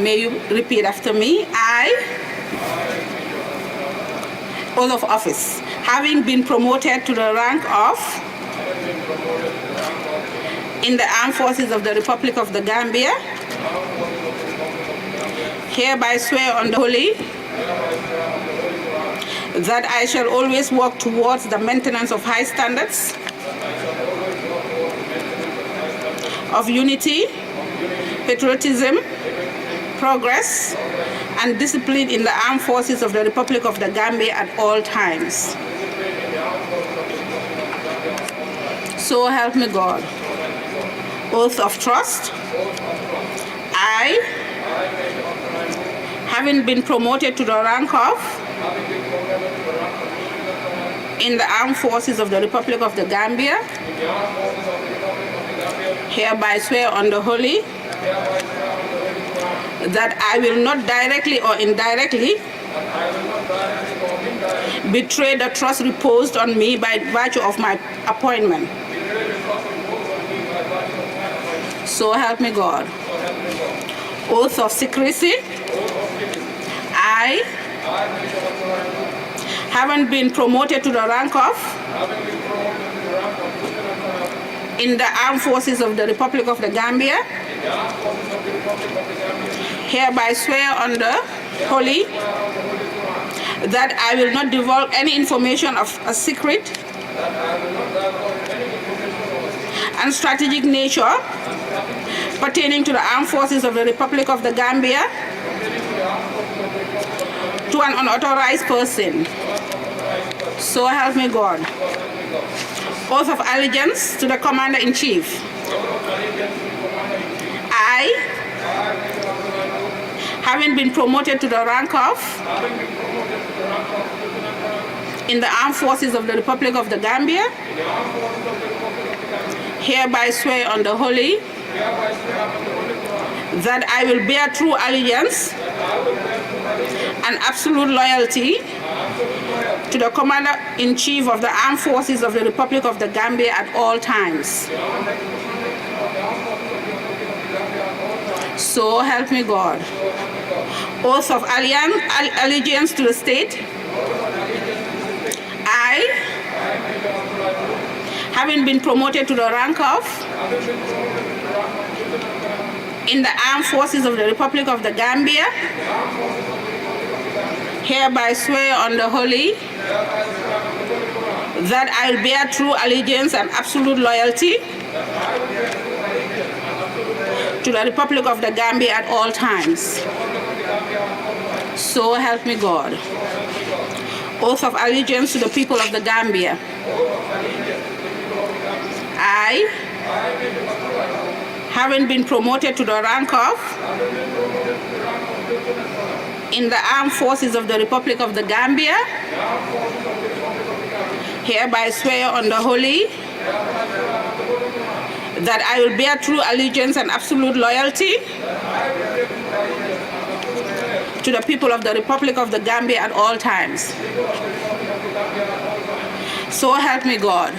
Speaker 3: May you repeat after me? I, oath of office, having been promoted to the rank of in the Armed Forces of the Republic of the Gambia, hereby swear on the holy that I shall always work towards the maintenance of high standards of unity, patriotism, progress, and discipline in the armed forces of the Republic of the Gambia at all times. So help me God. Oath of trust. I, having been promoted to the rank of in the armed forces of the Republic of the Gambia, hereby swear on the holy that I will not directly or indirectly betray the trust reposed on me by virtue of my appointment. So help me God. Oath of secrecy. I, having been promoted to the rank of in the armed forces of the Republic of the Gambia, hereby swear on the holy that I will not divulge any information of a secret and strategic nature pertaining to the armed forces of the Republic of the Gambia to an unauthorized person. So help me God. Oath of allegiance to the Commander-in-Chief. I, having been promoted to the rank of in the armed forces of the Republic of the Gambia, hereby swear on the holy that I will bear true allegiance and absolute loyalty to the Commander-in-Chief of the Armed Forces of the Republic of the Gambia at all times. So help me God. Oath of allegiance to the state. I, having been promoted to the rank of in the armed forces of the Republic of the Gambia, hereby swear on the holy that I will bear true allegiance and absolute loyalty to the Republic of the Gambia at all times. So help me God. Oath of allegiance to the people of the Gambia. I, having been promoted to the rank of in the armed forces of the Republic of the Gambia, hereby swear on the holy that I will bear true allegiance and absolute loyalty to the people of the Republic of the Gambia at all times. So help me God.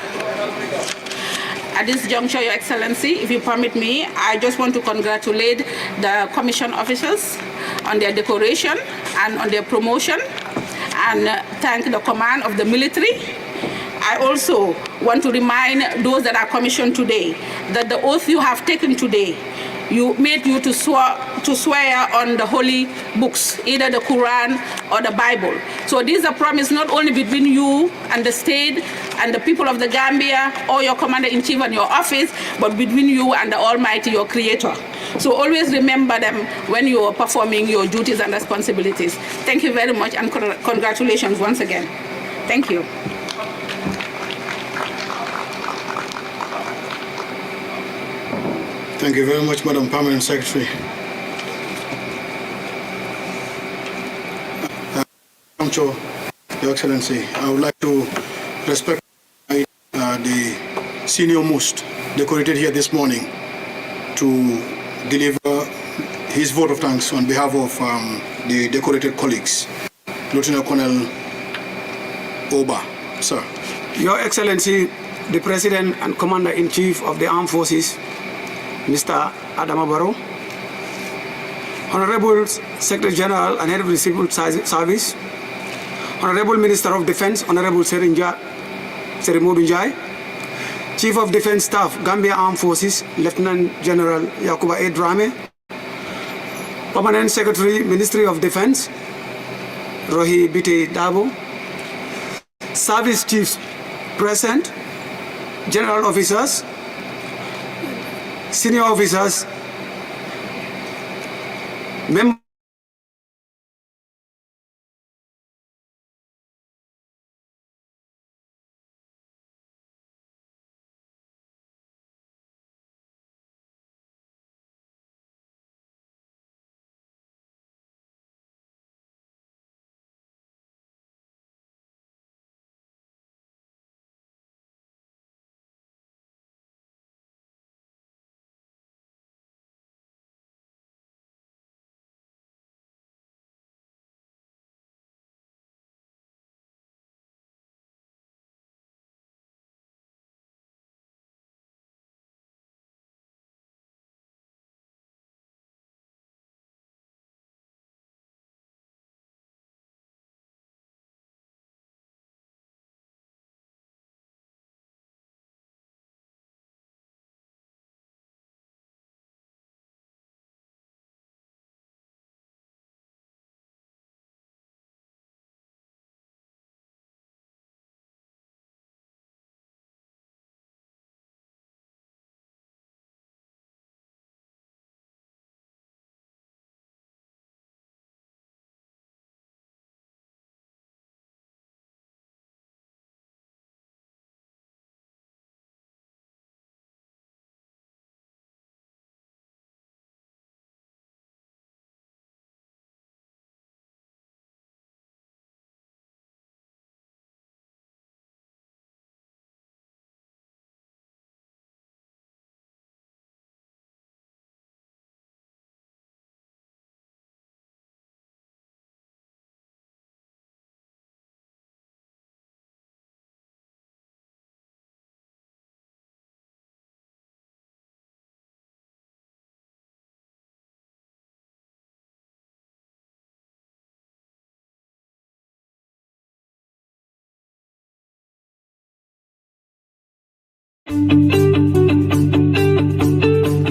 Speaker 3: At this juncture, Your Excellency, if you permit me, I just want to congratulate the Commission officers on their decoration and on their promotion, and thank the command of the military. I also want to remind those that are commissioned today that the oath you have taken today, you made you to swear on the holy books, either the Quran or the Bible. So this is a promise not only between you and the state and the people of the Gambia or your commander-in-chief and your office, but between you and the Almighty, your creator. So always remember them when you are performing your duties and responsibilities. Thank you very much, and congratulations once again. Thank you.
Speaker 2: Thank you very much, Madam Permanent Secretary. Your Excellency, I would like to respect the senior most decorated here this morning to deliver his vote of thanks on behalf of the decorated colleagues. Lieutenant Colonel Oba, sir.
Speaker 4: Your Excellency, the President and Commander-in-Chief of the Armed Forces, Mr. Adama Barrow, Honorable Secretary General and Head of the Civil Service, Honorable Minister of Defense, Honorable Serimodu Njai, Chief of Defense Staff, Gambia Armed Forces, Lieutenant General Yakuba A. Drame, Permanent Secretary, Ministry of Defense, Rohi Biti Dabo, Service Chiefs present, General Officers, Senior Officers, members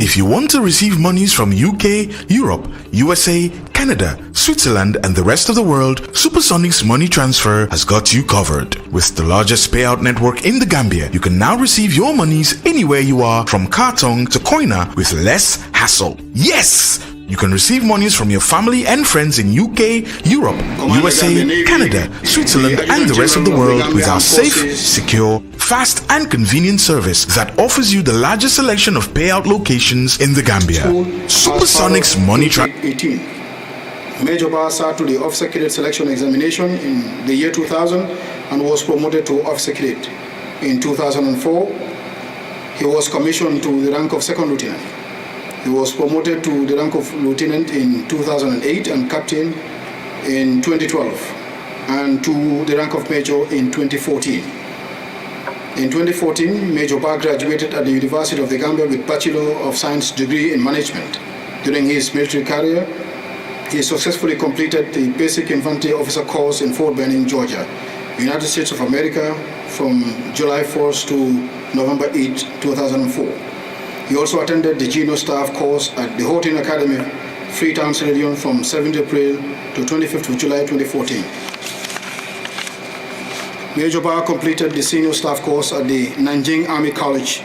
Speaker 1: If you want to receive monies from UK, Europe, USA, Canada, Switzerland, and the rest of the world, Supersonic's money transfer has got you covered. With the largest payout network in the Gambia, you can now receive your monies anywhere you are, from Kartong to Koina, with less hassle. Yes! You can receive monies from your family and friends in UK, Europe, USA, Canada, Switzerland, and the rest of the world with our safe, secure, fast, and convenient service that offers you the largest selection of payout locations in the Gambia. Supersonic's money transfer.
Speaker 2: Major Bar sat to the officer cadet selection examination in the year 2000 and was promoted to officer cadet. In 2004, he was commissioned to the rank of second lieutenant. He was promoted to the rank of lieutenant in 2008 and captain in 2012, and to the rank of major in 2014. In 2014, Major Bar graduated at the University of the Gambia with Bachelor of Science degree in management. During his military career, he successfully completed the Basic Infantry Officer course in Fort Benning, Georgia, United States of America, from July 1st to November 8, 2004. He also attended the Junior Staff course at the Horton Academy, Freetown, Sierra Leone, from 7th April to 25th of July 2014. Major Bar completed the Senior Staff course at the Nanjing Army College,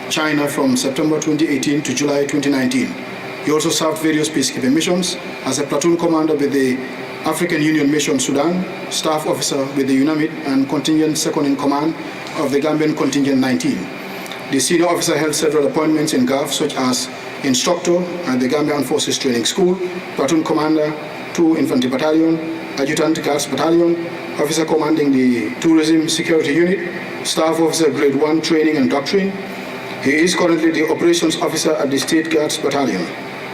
Speaker 2: China, from September 2018 to July 2019. He also served various peacekeeping missions as a platoon commander with the African Union Mission Sudan, staff officer with the UNAMID, and contingent second in command of the Gambian Contingent 19. The senior officer held several appointments in GAF, such as instructor at the Gambian Forces Training School, platoon commander, 2 Infantry Battalion, adjutant Guards Battalion, officer commanding the Tourism Security Unit, staff officer grade 1 training and doctrine. He is currently the operations officer at the State Guards Battalion.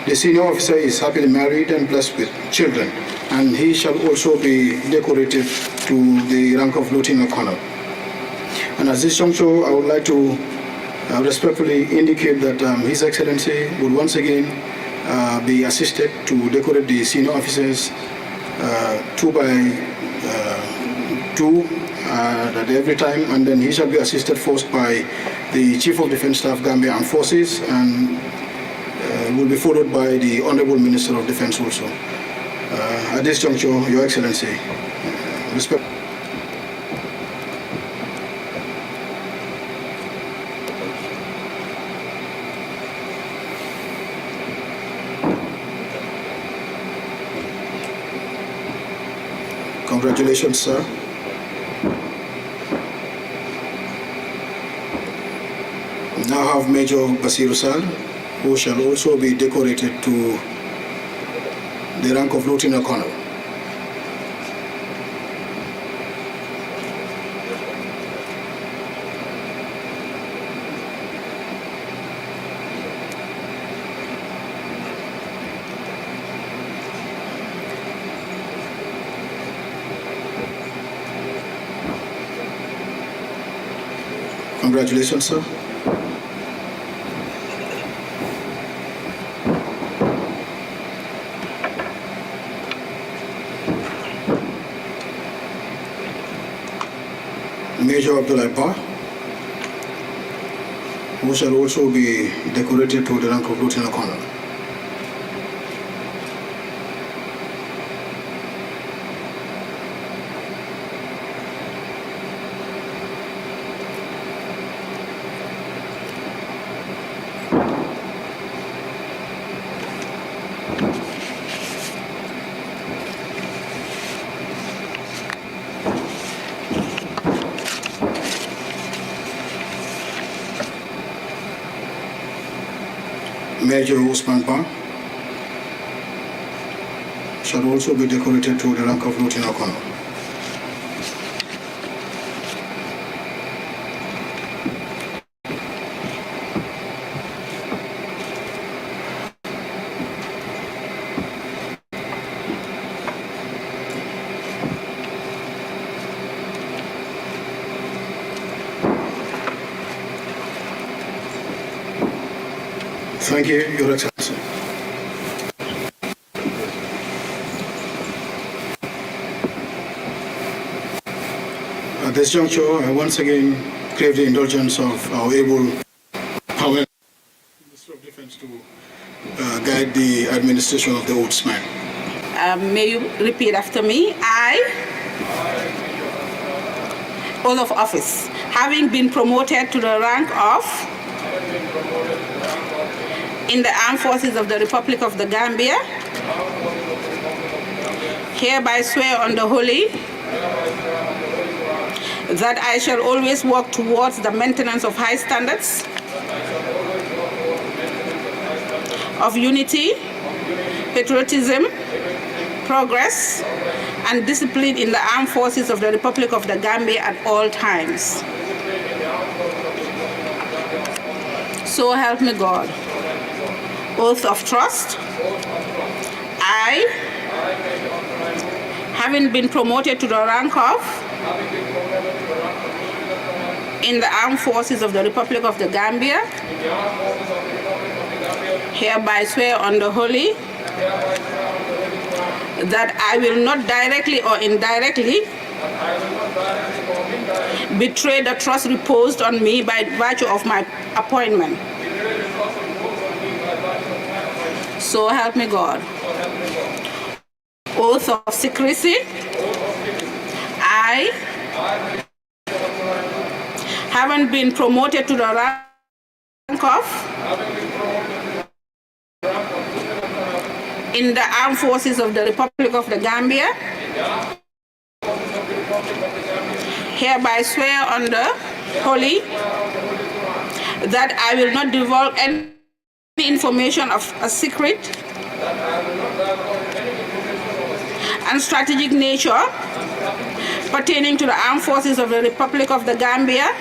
Speaker 2: The senior officer is happily married and blessed with children, and he shall also be decorated to the rank of Lieutenant Colonel. And at this juncture, I would like to respectfully indicate that His Excellency would once again be assisted to decorate the senior officers 2 by 2 at every time, and then he shall be assisted first by the Chief of Defence Staff, Gambia Armed Forces, and will be followed by the Honorable Minister of Defence also. At this juncture, Your Excellency, respect. Congratulations, sir. Now have Major Basiru Sal, who shall also be decorated to the rank of Lieutenant Colonel. Congratulations, sir. Major Abdullah Ba, who shall also be decorated to the rank of Lieutenant Colonel. Major Usman Ba shall also be decorated to the rank of Lieutenant Colonel. Thank you, Your Excellency. At this juncture, I once again crave the indulgence of our able Minister of Defense to guide the administration of the oaths, ma'am.
Speaker 3: May you repeat after me? I, oath of office, having been promoted to the rank of in the armed forces of the Republic of the Gambia, hereby swear on the holy that I shall always work towards the maintenance of high standards of unity, patriotism, progress, and discipline in the armed forces of the Republic of the Gambia at all times. So help me God. Oath of trust. I, having been promoted to the rank of in the armed forces of the Republic of the Gambia, hereby swear on the holy that I will not directly or indirectly betray the trust reposed on me by virtue of my appointment. So help me God. Oath of secrecy. I, having been promoted to the rank of in the armed forces of the Republic of the Gambia, hereby swear on the holy that I will not divulge any information of a secret and strategic nature pertaining to the armed forces of the Republic of the Gambia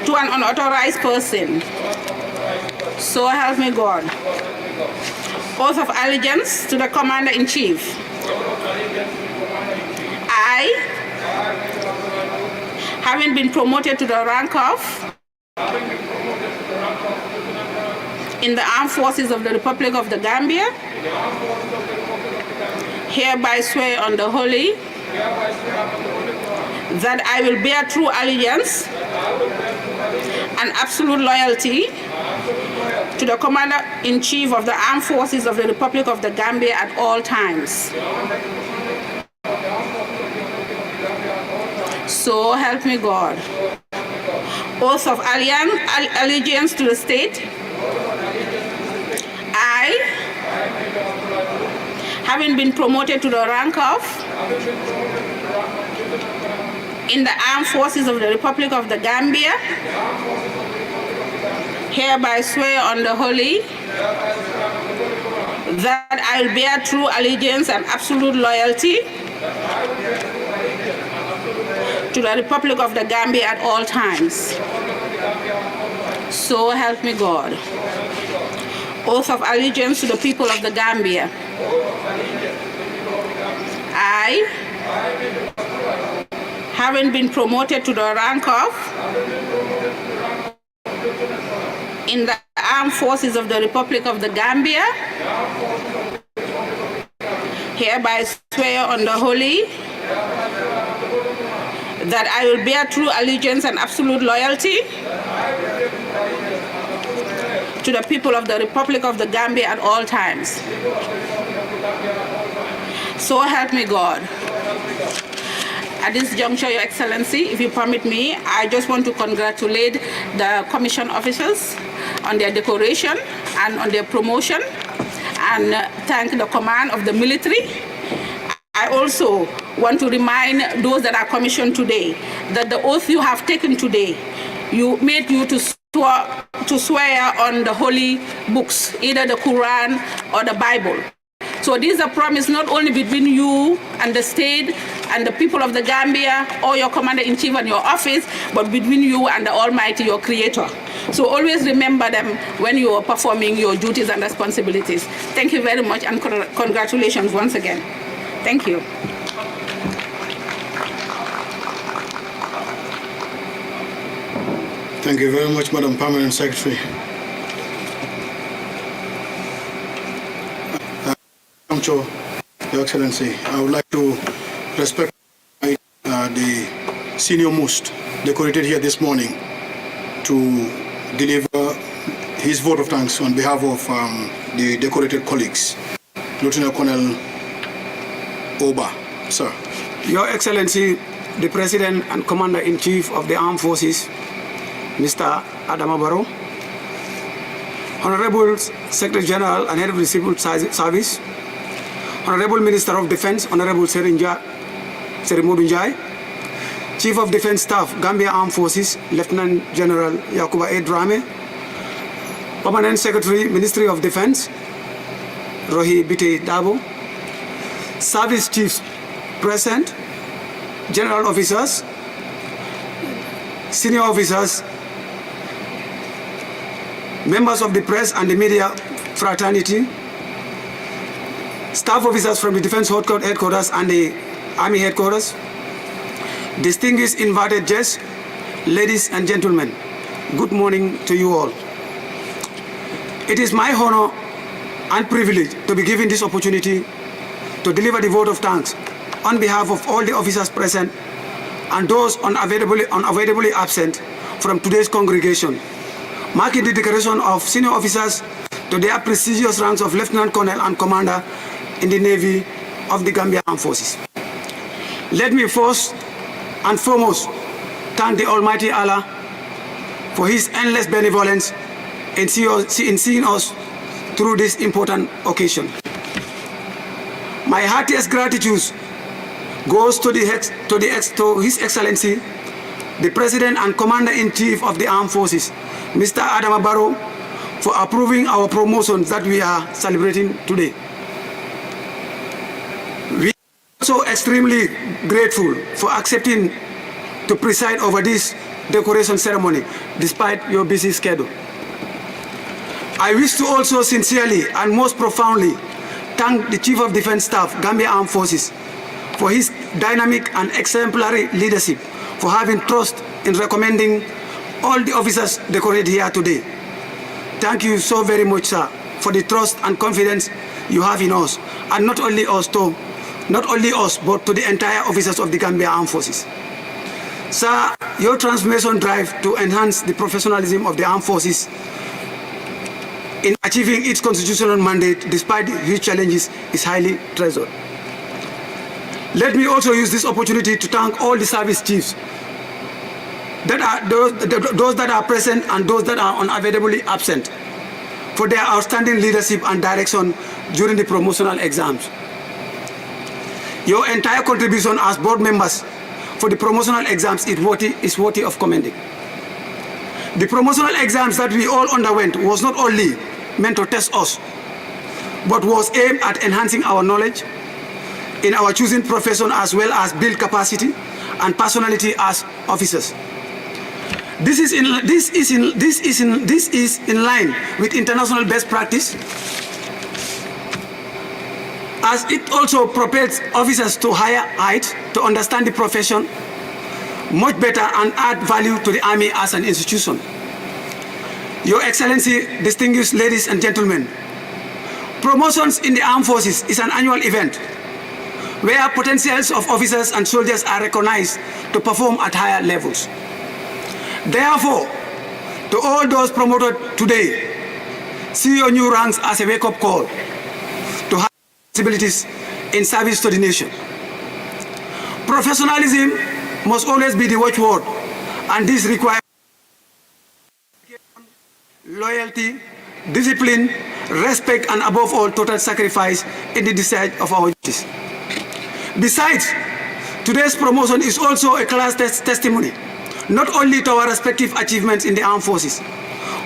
Speaker 3: to an unauthorized person. So help me God. Oath of allegiance to the Commander-in-Chief. I, having been promoted to the rank of in the armed forces of the Republic of the Gambia, hereby swear on the holy that I will bear true allegiance and absolute loyalty to the Commander-in-Chief of the Armed Forces of the Republic of the Gambia at all times. So help me God. Oath of allegiance to the state. I, having been promoted to the rank of in the armed forces of the Republic of the Gambia, hereby swear on the holy that I will bear true allegiance and absolute loyalty to the Republic of the Gambia at all times. So help me God. Oath of allegiance to the people of the Gambia. I, having been promoted to the rank of in the armed forces of the Republic of the Gambia, hereby swear on the holy that I will bear true allegiance and absolute loyalty to the people of the Republic of the Gambia at all times. So help me God. At this juncture, Your Excellency, if you permit me, I just want to congratulate the commission officers on their decoration and on their promotion, and thank the command of the military. I also want to remind those that are commissioned today that the oath you have taken today, you made you to swear on the holy books, either the Quran or the Bible. So this is a promise not only between you and the state and the people of the Gambia or your commander-in-chief and your office, but between you and the Almighty, your creator. So always remember them when you are performing your duties and responsibilities. Thank you very much, and congratulations once again. Thank you.
Speaker 2: Thank you very much, Madam Permanent Secretary. Your Excellency, I would like to respect the senior most decorated here this morning to deliver his vote of thanks on behalf of the decorated colleagues. Lieutenant Colonel Oba, sir.
Speaker 4: Your Excellency, the President and Commander-in-Chief of the Armed Forces, Mr. Adama Barrow, Honorable Secretary General and Head of the Civil Service, Honorable Minister of Defense, Honorable Serimodou Njai, Chief of Defense Staff, Gambia Armed Forces, Lieutenant General Yakuba A. Drame, Permanent Secretary, Ministry of Defense, Rohi Bite Dabo, Service Chiefs present, General Officers, Senior Officers, members of the press and the media fraternity, staff officers from the Defense Headquarters and the Army Headquarters, distinguished invited guests, ladies and gentlemen, good morning to you all. It is my honor and privilege to be given this opportunity to deliver the vote of thanks on behalf of all the officers present and those unavoidably absent from today's congregation, marking the declaration of senior officers to their prestigious ranks of Lieutenant Colonel and Commander in the Navy of the Gambia Armed Forces. Let me first and foremost thank the Almighty Allah for His endless benevolence in seeing us through this important occasion. My heartiest gratitude goes to His Excellency, the President and Commander-in-Chief of the Armed Forces, Mr. Adama Barrow, for approving our promotions that we are celebrating today. We are also extremely grateful for accepting to preside over this decoration ceremony despite your busy schedule. I wish to also sincerely and most profoundly thank the Chief of Defense Staff, Gambia Armed Forces, for his dynamic and exemplary leadership, for having trust in recommending all the officers decorated here today. Thank you so very much, sir, for the trust and confidence you have in us, and not only us, but to the entire officers of the Gambia Armed Forces. Sir, your transformation drive to enhance the professionalism of the armed forces in achieving its constitutional mandate despite huge challenges is highly treasured. Let me also use this opportunity to thank all the service chiefs, those that are present and those that are unavoidably absent, for their outstanding leadership and direction during the promotional exams. Your entire contribution as board members for the promotional exams is worthy of commending. The promotional exams that we all underwent was not only meant to test us, but was aimed at enhancing our knowledge in our choosing profession, as well as build capacity and personality as officers. This is in line with international best practice, as it also propels officers to higher heights to understand the profession much better and add value to the Army as an institution. Your Excellency, distinguished ladies and gentlemen, promotions in the Armed Forces is an annual event where potentials of officers and soldiers are recognized to perform at higher levels. Therefore, to all those promoted today, see your new ranks as a wake-up call to have responsibilities in service to the nation. Professionalism must always be the watchword, and this requires loyalty, discipline, respect, and above all, total sacrifice in the discharge of our duties. Besides, today's promotion is also a class testimony, not only to our respective achievements in the armed forces,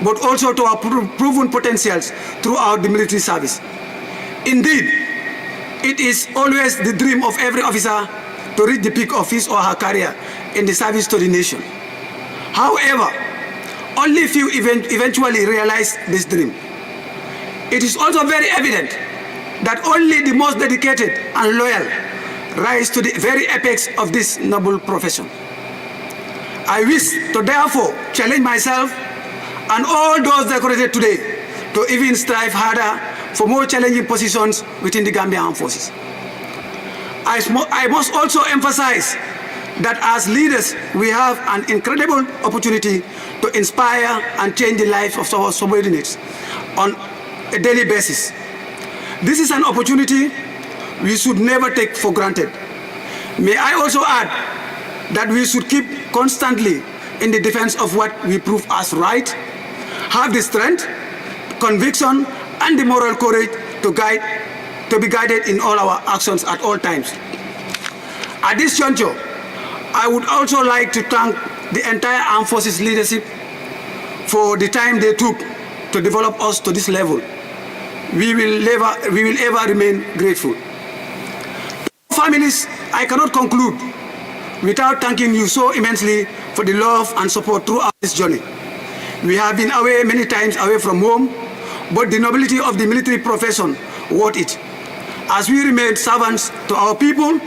Speaker 4: but also to our proven potentials throughout the military service. Indeed, it is always the dream of every officer to reach the peak of his or her career in the service to the nation. However, only few eventually realize this dream. It is also very evident that only the most dedicated and loyal rise to the very apex of this noble profession. I wish to therefore challenge myself and all those decorated today to even strive harder for more challenging positions within the Gambia Armed Forces. I must also emphasize that as leaders, we have an incredible opportunity to inspire and change the lives of our subordinates on a daily basis. This is an opportunity we should never take for granted. May I also add that we should keep constantly in the defense of what we prove as right, have the strength, conviction, and the moral courage to be guided in all our actions at all times. At this juncture, I would also like to thank the entire Armed Forces leadership for the time they took to develop us to this level. We will ever remain grateful. Families, I cannot conclude without thanking you so immensely for the love and support throughout this journey. We have been away many times away from home, but the nobility of the military profession worth it, as we remain servants to our people,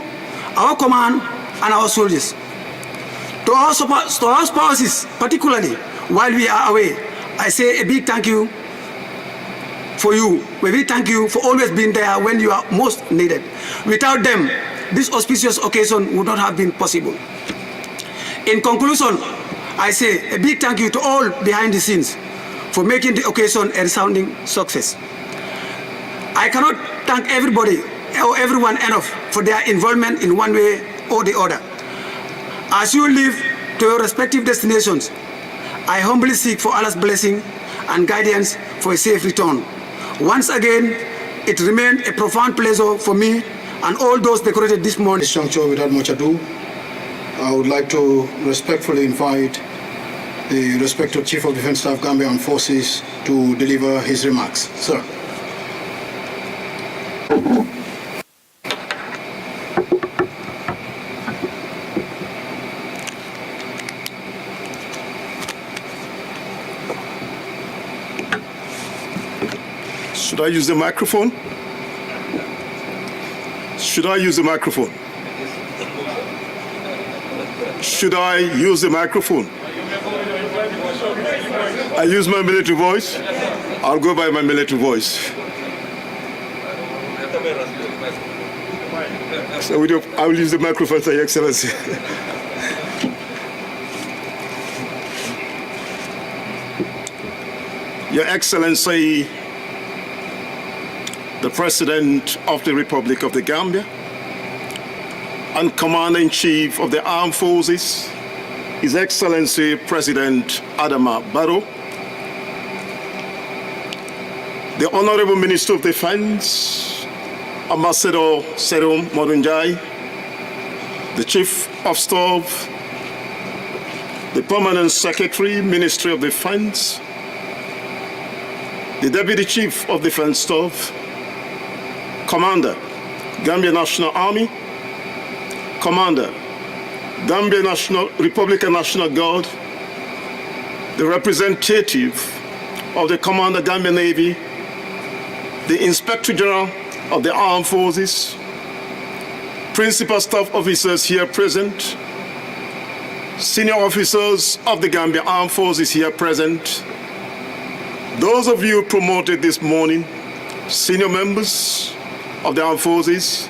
Speaker 4: our command, and our soldiers. To our spouses, particularly while we are away, I say a big thank you for you. We thank you for always being there when you are most needed. Without them, this auspicious occasion would not have been possible. In conclusion, I say a big thank you to all behind the scenes for making the occasion a resounding success. I cannot thank everybody or everyone enough for their involvement in one way or the other. As you leave to your respective destinations, I humbly seek for Allah's blessing and guidance for a safe return. Once again, it remained a profound pleasure for me and all those decorated this morning.
Speaker 2: This juncture, without much ado, I would like to respectfully invite the respected Chief of Defence Staff, Gambia Armed Forces, to deliver his remarks. Sir.
Speaker 5: Should I use the microphone? Should I use the microphone? Should I use the microphone? I use my military voice. I'll go by my military voice. So I will use the microphone, Your Excellency. Your Excellency, the President of the Republic of the Gambia and Commander-in-Chief of the Armed Forces, His Excellency President Adama Barrow, the Honorable Minister of Defense, Ambassador Serum Modunjai, the Chief of Staff, the Permanent Secretary, Ministry of Defense, the Deputy Chief of Defense Staff, Commander, Gambia National Army, Commander, Gambia Republican National Guard, the representative of the Commander Gambia Navy, the Inspector General of the Armed Forces, principal staff officers here present, senior officers of the Gambia Armed Forces here present, those of you promoted this morning, senior members of the Armed Forces,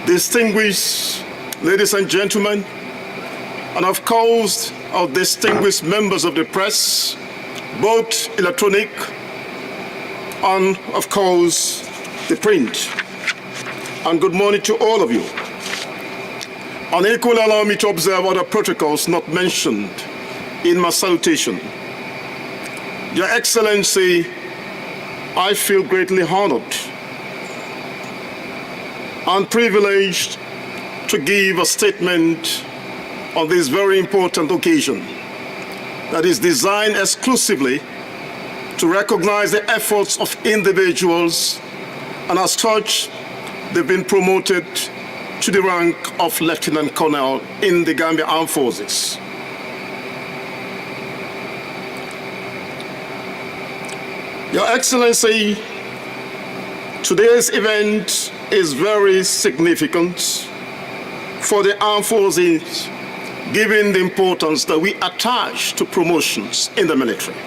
Speaker 5: distinguished ladies and gentlemen, and of course, our distinguished members of the press, both electronic and of course, the print. And good morning to all of you. And equally allow me to observe other protocols not mentioned in my salutation. Your Excellency, I feel greatly honored and privileged to give a statement on this very important occasion that is designed exclusively to recognize the efforts of individuals, and as such, they've been promoted to the rank of Lieutenant Colonel in the Gambia Armed Forces. Your Excellency, today's event is very significant for the Armed Forces, given the importance that we attach to promotions in the military.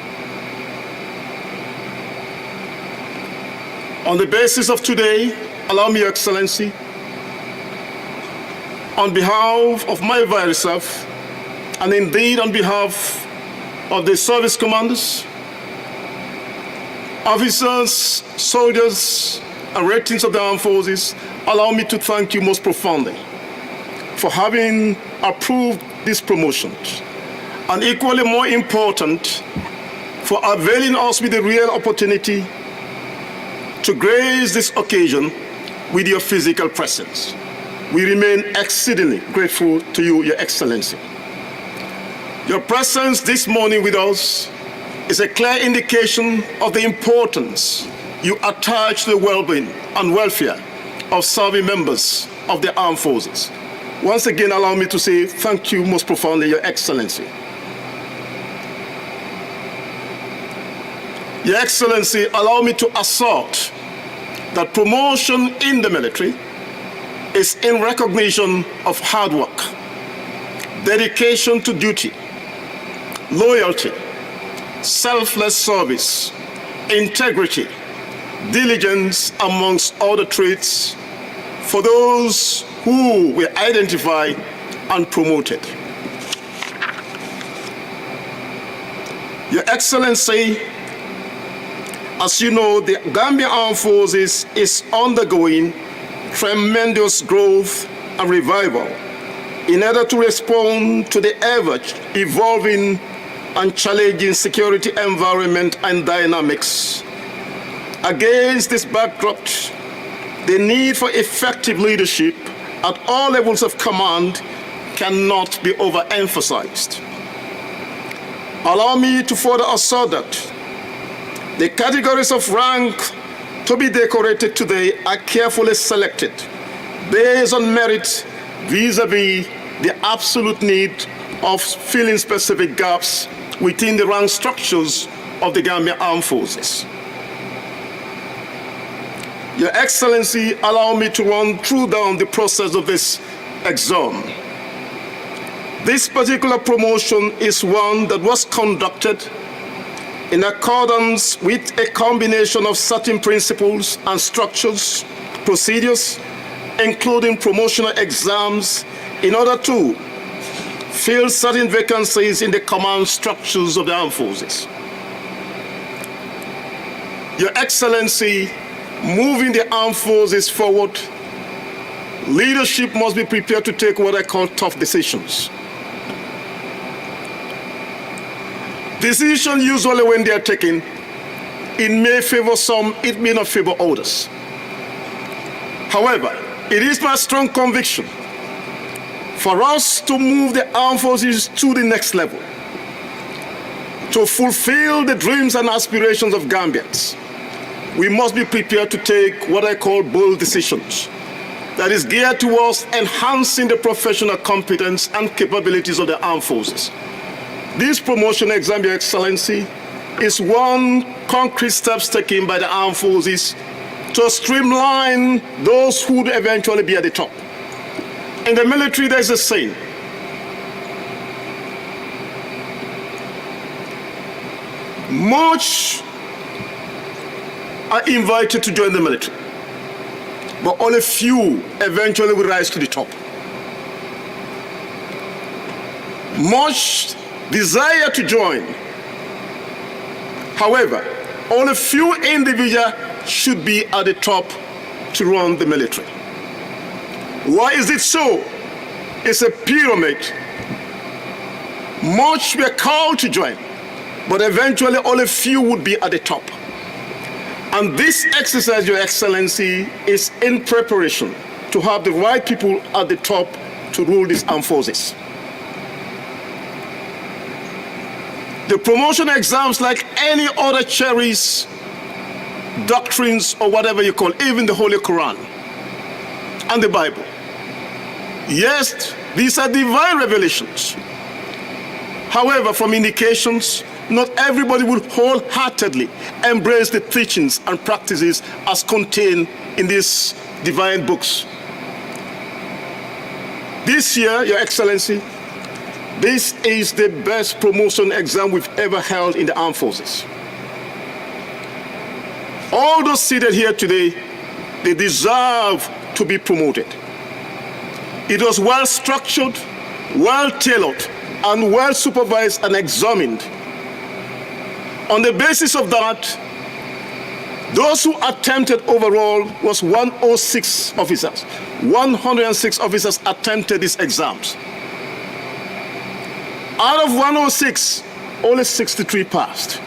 Speaker 5: On the basis of today, allow me, Your Excellency, on behalf of my very self, and indeed on behalf of the service commanders, officers, soldiers, and ratings of the armed forces, allow me to thank you most profoundly for having approved these promotions, and equally more important, for availing us with the real opportunity to grace this occasion with your physical presence. We remain exceedingly grateful to you, Your Excellency. Your presence this morning with us is a clear indication of the importance you attach to the well-being and welfare of serving members of the armed forces. Once again, allow me to say thank you most profoundly, Your Excellency. Your Excellency, allow me to assert that promotion in the military is in recognition of hard work, dedication to duty, loyalty, selfless service, integrity, diligence, amongst other traits, for those who were identified and promoted. Your Excellency, as you know, the Gambia Armed Forces is undergoing tremendous growth and revival in order to respond to the ever-evolving and challenging security environment and dynamics. Against this backdrop, the need for effective leadership at all levels of command cannot be overemphasized. Allow me to further assert that the categories of rank to be decorated today are carefully selected based on merit vis-a-vis the absolute need of filling specific gaps within the rank structures of the Gambia Armed Forces. Your Excellency, allow me to run through down the process of this exam. This particular promotion is one that was conducted in accordance with a combination of certain principles and structures, procedures, including promotional exams, in order to fill certain vacancies in the command structures of the armed forces. Your Excellency, moving the armed forces forward, leadership must be prepared to take what I call tough decisions. Decisions usually, when they are taken, it may favor some, it may not favor others. However, it is my strong conviction for us to move the armed forces to the next level, to fulfill the dreams and aspirations of Gambians. We must be prepared to take what I call bold decisions that is geared towards enhancing the professional competence and capabilities of the armed forces. This promotion exam, Your Excellency, is one concrete step taken by the armed forces to streamline those who would eventually be at the top. In the military, there's a saying: much are invited to join the military, but only few eventually will rise to the top. Much desire to join. However, only few individuals should be at the top to run the military. Why is it so? It's a pyramid. Much were called to join, but eventually only few would be at the top. And this exercise, Your Excellency, is in preparation to have the right people at the top to rule these armed forces. The promotion exams, like any other cherries, doctrines, or whatever you call it, even the Holy Quran and the Bible. Yes, these are divine revelations. However, from indications, not everybody will wholeheartedly embrace the teachings and practices as contained in these divine books. This year, Your Excellency, this is the best promotion exam we've ever held in the armed forces. All those seated here today, they deserve to be promoted. It was well structured, well tailored, and well supervised and examined. On the basis of that, those who attempted overall was 106 officers. 106 officers attempted these exams. Out of 106, only 63 passed.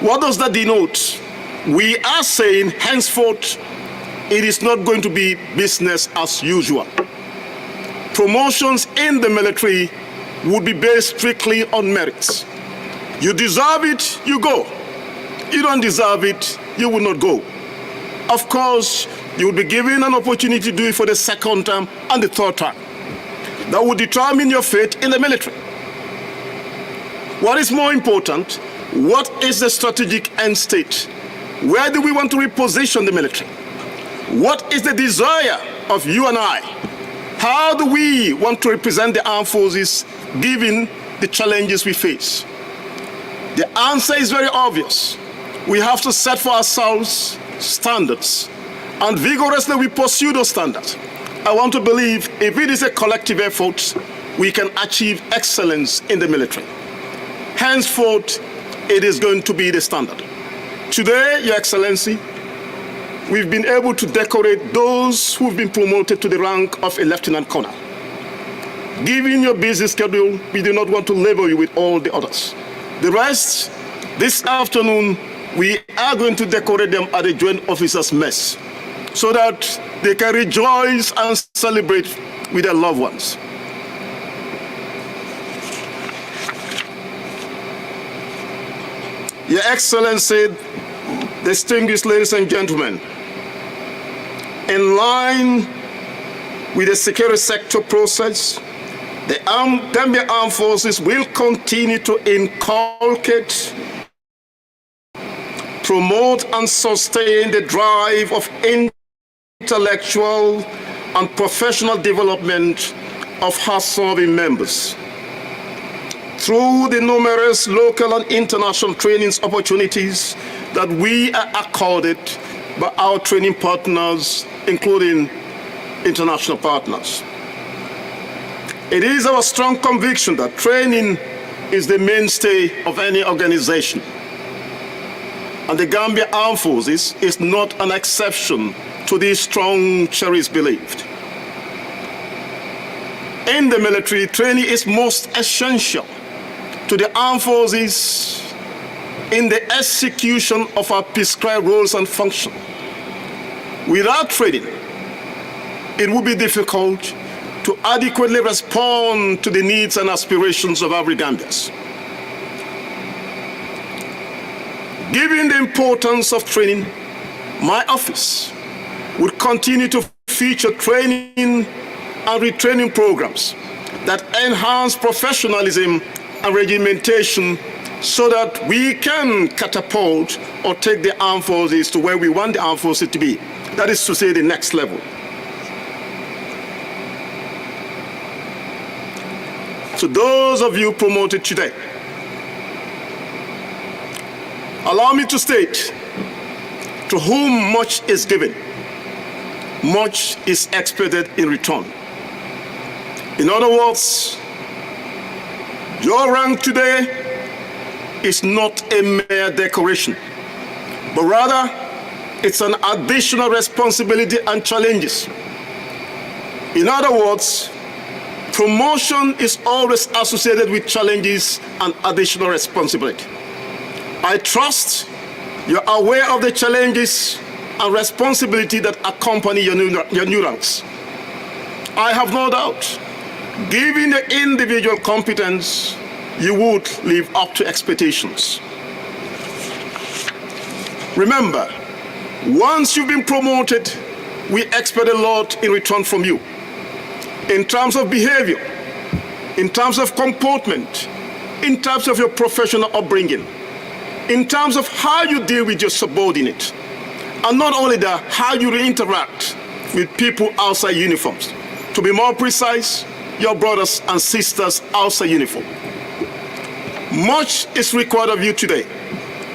Speaker 5: What does that denote? We are saying henceforth, it is not going to be business as usual. Promotions in the military would be based strictly on merits. You deserve it, you go. You don't deserve it, you will not go. Of course, you will be given an opportunity to do it for the second time and the third time. That will determine your fate in the military. What is more important? What is the strategic end state? Where do we want to reposition the military? What is the desire of you and I? How do we want to represent the armed forces given the challenges we face? The answer is very obvious. We have to set for ourselves standards, and vigorously we pursue those standards. I want to believe if it is a collective effort, we can achieve excellence in the military. Henceforth, it is going to be the standard. Today, Your Excellency, we've been able to decorate those who've been promoted to the rank of a lieutenant colonel. Given your busy schedule, we do not want to label you with all the others. The rest, this afternoon, we are going to decorate them at the Joint Officers' Mess so that they can rejoice and celebrate with their loved ones. Your Excellency, distinguished ladies and gentlemen, in line with the security sector process, the Gambia Armed Forces will continue to inculcate, promote, and sustain the drive of intellectual and professional development of her serving members. Through the numerous local and international trainings opportunities that we are accorded by our training partners, including international partners. It is our strong conviction that training is the mainstay of any organization. And the Gambia Armed Forces is not an exception to this strong cherished belief. In the military, training is most essential to the armed forces in the execution of our prescribed roles and functions. Without training, it would be difficult to adequately respond to the needs and aspirations of every Gambians. Given the importance of training, my office would continue to feature training and retraining programs that enhance professionalism and regimentation so that we can catapult or take the armed forces to where we want the armed forces to be. That is to say, the next level. To those of you promoted today, allow me to state, to whom much is given, much is expected in return. In other words, your rank today is not a mere decoration, but rather it's an additional responsibility and challenges. In other words, promotion is always associated with challenges and additional responsibility. I trust you're aware of the challenges and responsibility that accompany your new ranks. I have no doubt, given the individual competence, you would live up to expectations. Remember, once you've been promoted, we expect a lot in return from you. In terms of behavior, in terms of comportment, in terms of your professional upbringing, in terms of how you deal with your subordinate, and not only that, how you interact with people outside uniforms. To be more precise, your brothers and sisters outside uniform. Much is required of you today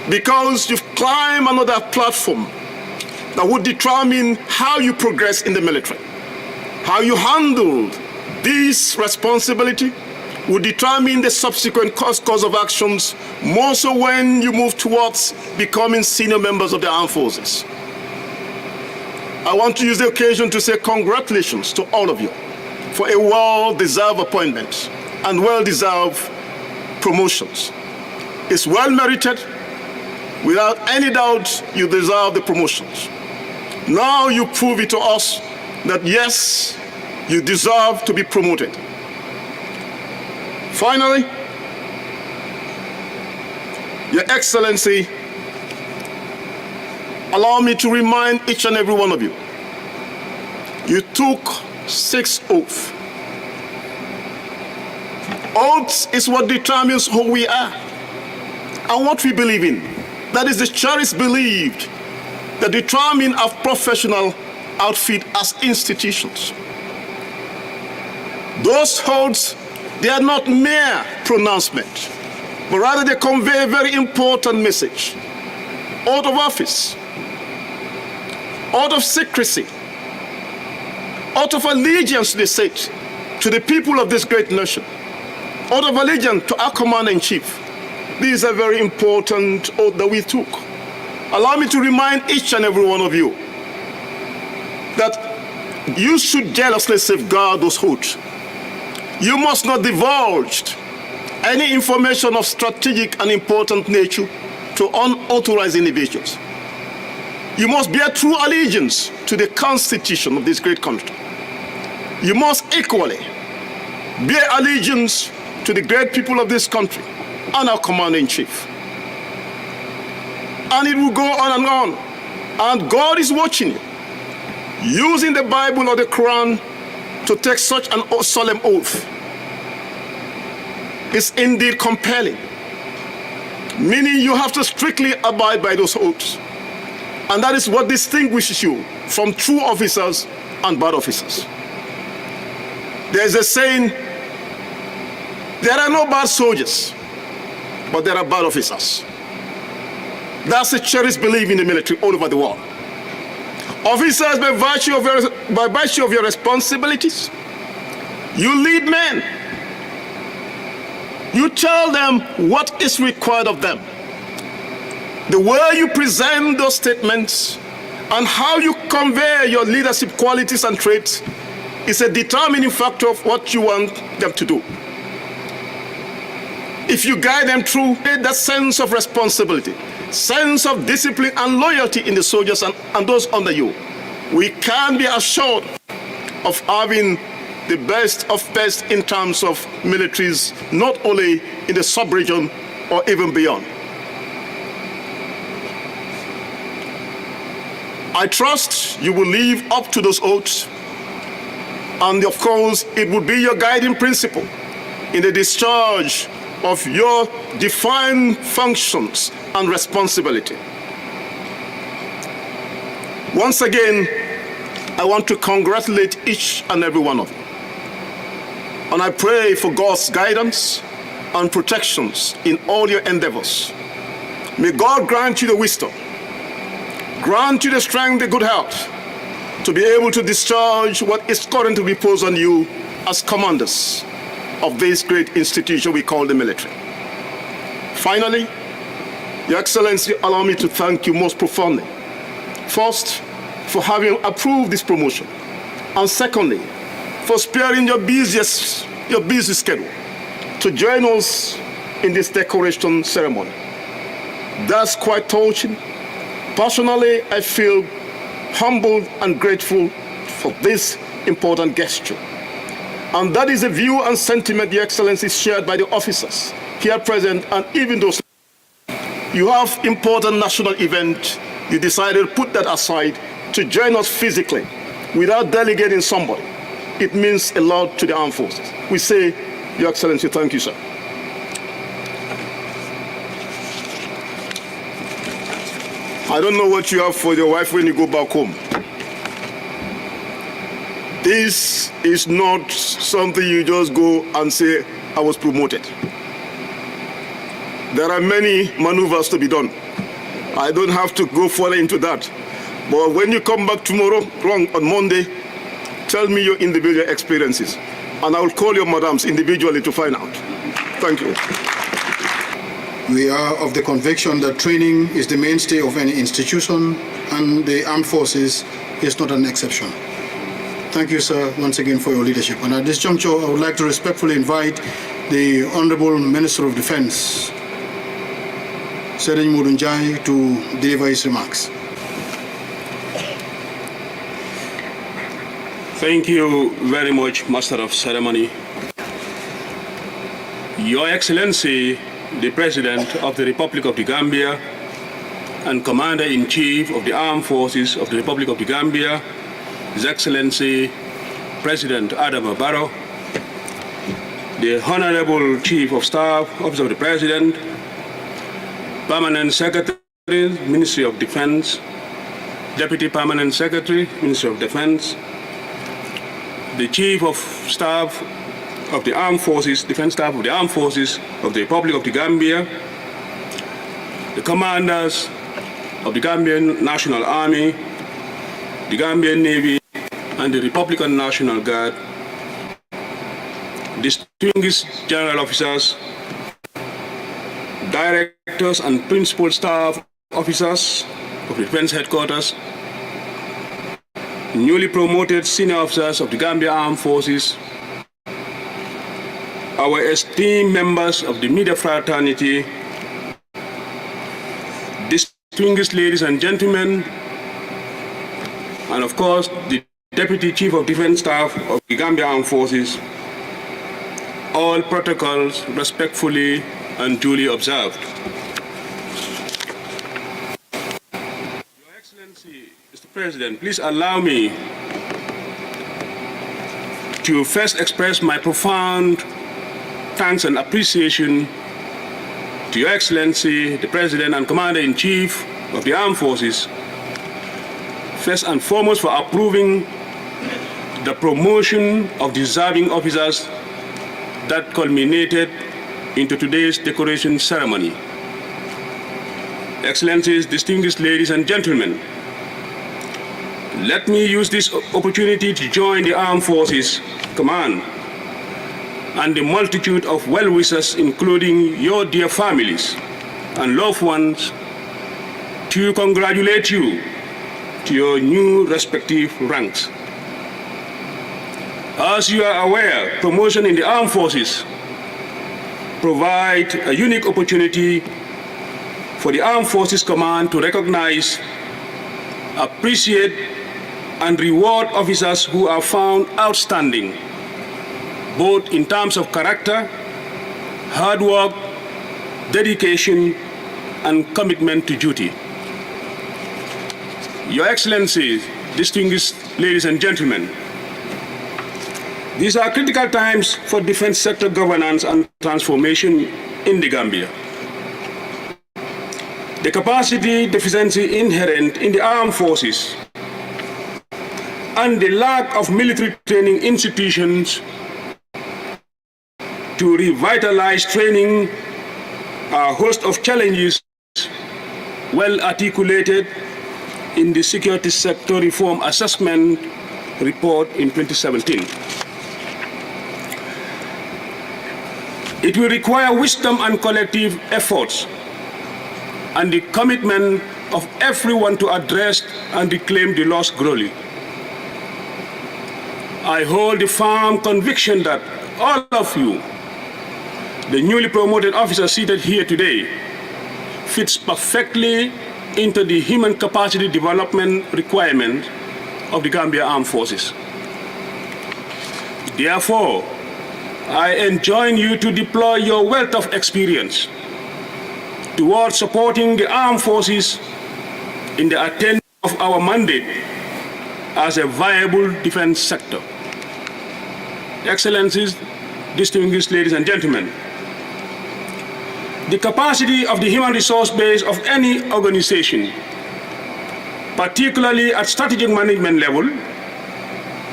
Speaker 5: because you've climbed another platform that would determine how you progress in the military, How you handle this responsibility will determine the subsequent course of actions, more so when you move towards becoming senior members of the armed forces. I want to use the occasion to say congratulations to all of you for a well-deserved appointment and well-deserved promotions. It's well-merited. Without any doubt, you deserve the promotions. Now you prove it to us that yes, you deserve to be promoted. Finally, Your Excellency, allow me to remind each and every one of you, you took 6 oaths. Oaths is what determines who we are and what we believe in. That is the cherished belief that determine our professional outfit as institutions. Those oaths, they are not mere pronouncement, but rather they convey a very important message. Oath of office, oath of secrecy, oath of allegiance to the state, to the people of this great nation, oath of allegiance to our commander-in-chief. These are very important oaths that we took. Allow me to remind each and every one of you that you should jealously safeguard those oaths. You must not divulge any information of strategic and important nature to unauthorized individuals. You must bear true allegiance to the Constitution of this great country. You must equally bear allegiance to the great people of this country and our Commander-in-Chief. And it will go on and on. And God is watching you, using the Bible or the Quran to take such an solemn oath. It's indeed compelling, meaning you have to strictly abide by those oaths. And that is what distinguishes you from true officers and bad officers. There's a saying, there are no bad soldiers, but there are bad officers. That's a cherished belief in the military all over the world. Officers, by virtue of your responsibilities, you lead men. You tell them what is required of them. The way you present those statements and how you convey your leadership qualities and traits is a determining factor of what you want them to do. If you guide them through that sense of responsibility, sense of discipline and loyalty in the soldiers and those under you, we can be assured of having the best of best in terms of militaries, not only in the sub-region or even beyond. I trust you will live up to those oaths, and of course it will be your guiding principle in the discharge of your defined functions and responsibility. Once again, I want to congratulate each and every one of you. And I pray for God's guidance and protections in all your endeavors. May God grant you the wisdom, grant you the strength, the good health, to be able to discharge what is currently reposed on you as commanders of this great institution we call the military. Finally, Your Excellency, allow me to thank you most profoundly. First, for having approved this promotion. And secondly, for sparing your busy schedule to join us in this decoration ceremony. That's quite touching. Personally, I feel humbled and grateful for this important gesture. And that is a view and sentiment, Your Excellency, shared by the officers here present and even those. You have important national event, you decided to put that aside to join us physically without delegating somebody. It means a lot to the armed forces. We say, Your Excellency, thank you, sir. I don't know what you have for your wife when you go back home. This is not something you just go and say, I was promoted. There are many maneuvers to be done. I don't have to go further into that. But when you come back tomorrow, on Monday, Tell me your individual experiences, and I will call your madams individually to find out. Thank you.
Speaker 2: We are of the conviction that training is the mainstay of any institution, and the armed forces is not an exception. Thank you, sir, once again for your leadership. And at this juncture, I would like to respectfully invite the Honorable Minister of Defense, Serigne Modou Njie, to deliver his remarks.
Speaker 6: Thank you very much, Master of Ceremony. Your Excellency, the President of the Republic of the Gambia and Commander-in-Chief of the Armed Forces of the Republic of the Gambia, His Excellency President Adama Barrow, the Honorable Chief of Staff, Office of the President, Permanent Secretary, Ministry of Defense, Deputy Permanent Secretary, Ministry of Defense, the Chief of Staff of the Armed Forces, Defense Staff of the Armed Forces of the Republic of the Gambia, the Commanders of the Gambian National Army, the Gambian Navy, and the Republican National Guard, distinguished general officers, directors and principal staff officers of the Defense Headquarters, newly promoted senior officers of the Gambia Armed Forces, our esteemed members of the media fraternity, distinguished ladies and gentlemen, and of course, the Deputy Chief of Defense Staff of the Gambia Armed Forces, all protocols respectfully and duly observed. Your Excellency, Mr. President, please allow me to first express my profound thanks and appreciation to Your Excellency, the President and Commander-in-Chief of the Armed Forces, first and foremost for approving the promotion of deserving officers that culminated into today's decoration ceremony. Excellencies, distinguished ladies and gentlemen, let me use this opportunity to join the Armed Forces Command and the multitude of well-wishers, including your dear families and loved ones, to congratulate you to your new respective ranks. As you are aware, promotion in the armed forces provide a unique opportunity for the Armed Forces Command to recognize, appreciate, and reward officers who are found outstanding, both in terms of character, hard work, dedication, and commitment to duty. Your Excellencies, distinguished ladies and gentlemen, these are critical times for defense sector governance and transformation in the Gambia. The capacity deficiency inherent in the armed forces and the lack of military training institutions to revitalize training are a host of challenges well articulated in the Security Sector Reform Assessment Report in 2017. It will require wisdom and collective efforts and the commitment of everyone to address and reclaim the lost glory. I hold the firm conviction that all of you, the newly promoted officers seated here today, fits perfectly into the human capacity development requirement of the Gambia Armed Forces. Therefore, I enjoin you to deploy your wealth of experience towards supporting the armed forces in the attainment of our mandate as a viable defense sector. Excellencies, distinguished ladies and gentlemen, the capacity of the human resource base of any organization, particularly at strategic management level,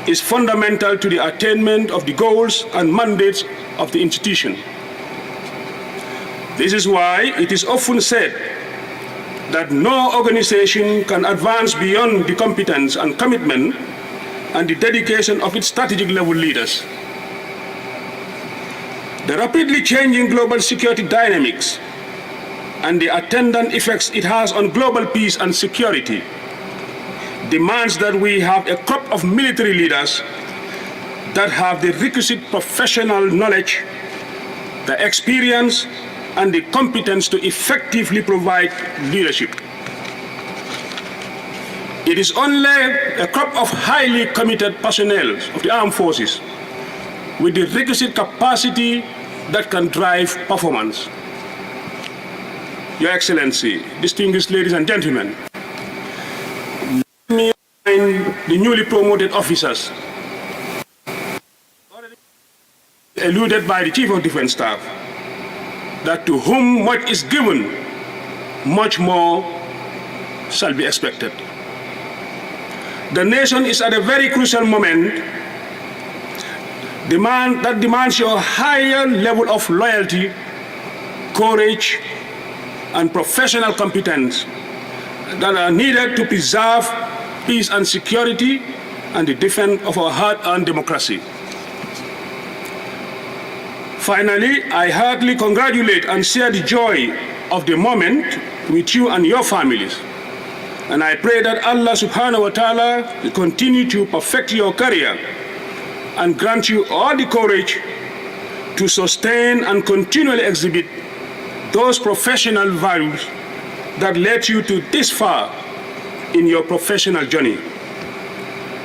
Speaker 6: is fundamental to the attainment of the goals and mandates of the institution. This is why it is often said that no organization can advance beyond the competence and commitment and the dedication of its strategic level leaders. The rapidly changing global security dynamics and the attendant effects it has on global peace and security demands that we have a crop of military leaders that have the requisite professional knowledge, the experience, and the competence to effectively provide leadership. It is only a crop of highly committed personnel of the armed forces with the requisite capacity that can drive performance. Your Excellency, distinguished ladies and gentlemen, let me remind the newly promoted officers alluded by the Chief of Defense Staff that to whom much is given, much more shall be expected. The nation is at a very crucial moment that demands your higher level of loyalty, courage, and professional competence that are needed to preserve peace and security and the defense of our hard-earned democracy. Finally, I heartily congratulate and share the joy of the moment with you and your families. And I pray that Allah subhanahu wa ta'ala will continue to perfect your career and grant you all the courage to sustain and continually exhibit those professional values that led you to this far in your professional journey.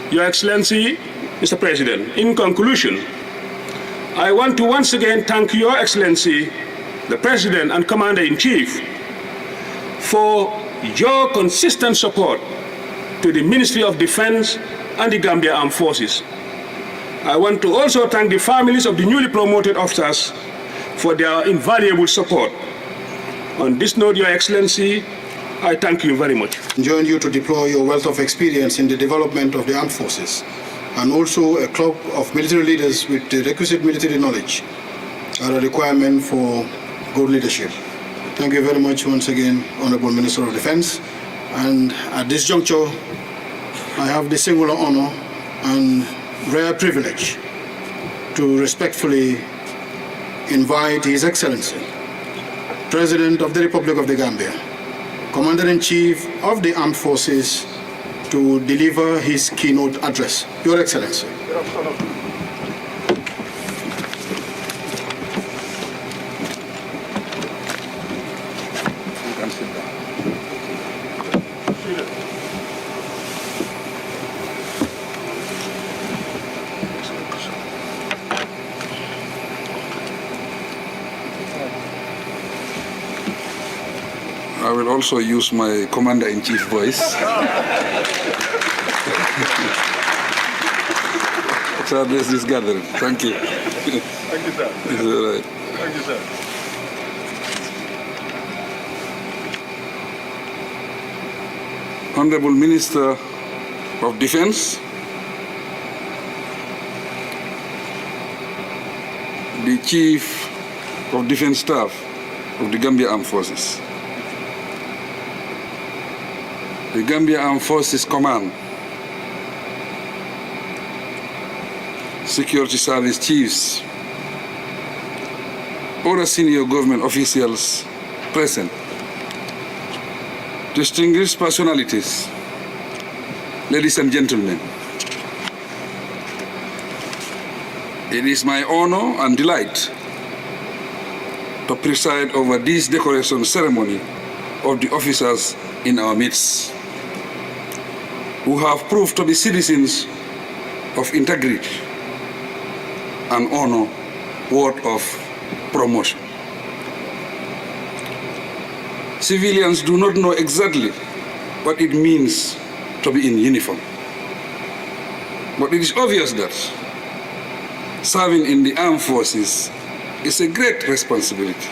Speaker 6: Your Excellency, Mr. President, in conclusion, I want to once again thank Your Excellency, the President and Commander-in-Chief, for your consistent support to the Ministry of Defense and the Gambia Armed Forces. I want to also thank the families of the newly promoted officers for their invaluable support. On this note, Your Excellency, I thank you very much.
Speaker 2: Join you to deploy your wealth of experience in the development of the armed forces, and also a club of military leaders with the requisite military knowledge are a requirement for good leadership. Thank you very much once again, Honorable Minister of Defense. And at this juncture, I have the singular honor and rare privilege to respectfully invite His Excellency, President of the Republic of the Gambia, Commander-in-Chief of the Armed Forces, to deliver his keynote address. Your Excellency.
Speaker 7: I will also use my Commander-in-Chief voice. To address this gathering. Thank you.
Speaker 8: Thank you, sir.
Speaker 7: It's all right.
Speaker 8: Thank you, sir.
Speaker 7: Honorable Minister of Defense, the Chief of Defense Staff of the Gambia Armed Forces, the Gambia Armed Forces Command, Security Service Chiefs, other senior government officials present, distinguished personalities, ladies and gentlemen. It is my honor and delight to preside over this decoration ceremony of the officers in our midst, who have proved to be citizens of integrity and honor worthy of promotion. Civilians do not know exactly what it means to be in uniform, but it is obvious that serving in the armed forces is a great responsibility,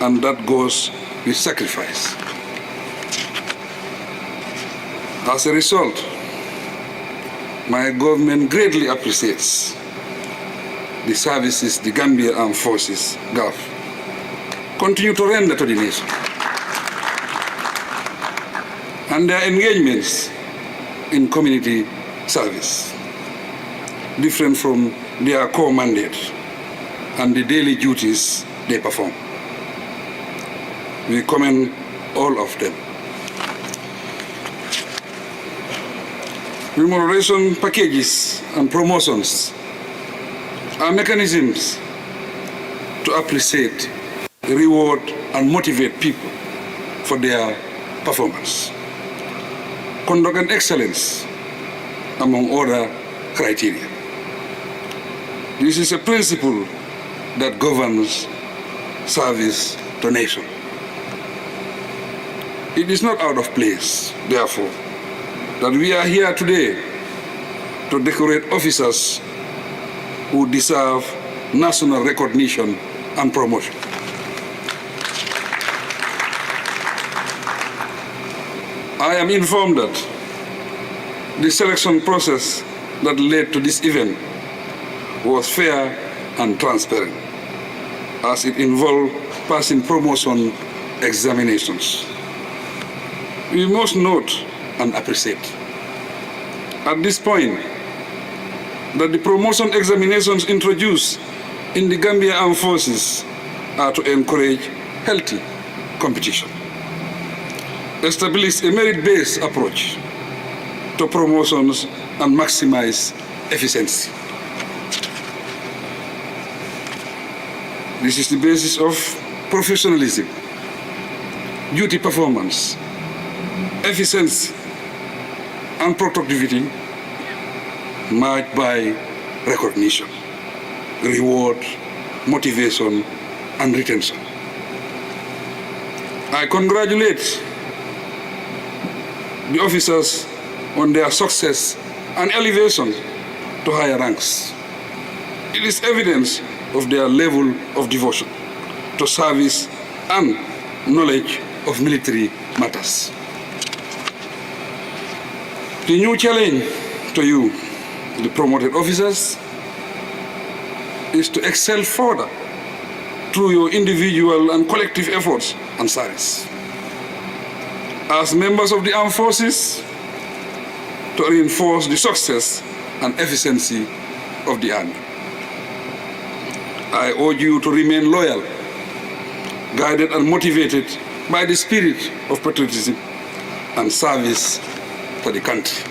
Speaker 7: and that goes with sacrifice. As a result, my government greatly appreciates the services the Gambia Armed Forces, GAF, continue to render to the nation, and their engagements in community service. different from their core mandate and the daily duties they perform. We commend all of them. Remuneration packages and promotions are mechanisms to appreciate, reward, and motivate people for their performance, conduct, and excellence, among other criteria. This is a principle that governs service to nation. It is not out of place, therefore, that we are here today to decorate officers who deserve national recognition and promotion. I am informed that the selection process that led to this event was fair and transparent, as it involved passing promotion examinations. We must note and appreciate at this point that the promotion examinations introduced in the Gambia Armed Forces are to encourage healthy competition, establish a merit-based approach to promotions, and maximize efficiency. This is the basis of professionalism, duty performance, efficiency, and productivity, marked by recognition, reward, motivation, and retention. I congratulate the officers on their success and elevation to higher ranks. It is evidence of their level of devotion to service and knowledge of military matters. The new challenge to you, the promoted officers, is to excel further through your individual and collective efforts and service. As members of the armed forces, to reinforce the success and efficiency of the army. I urge you to remain loyal, guided and motivated by the spirit of patriotism and service for the country.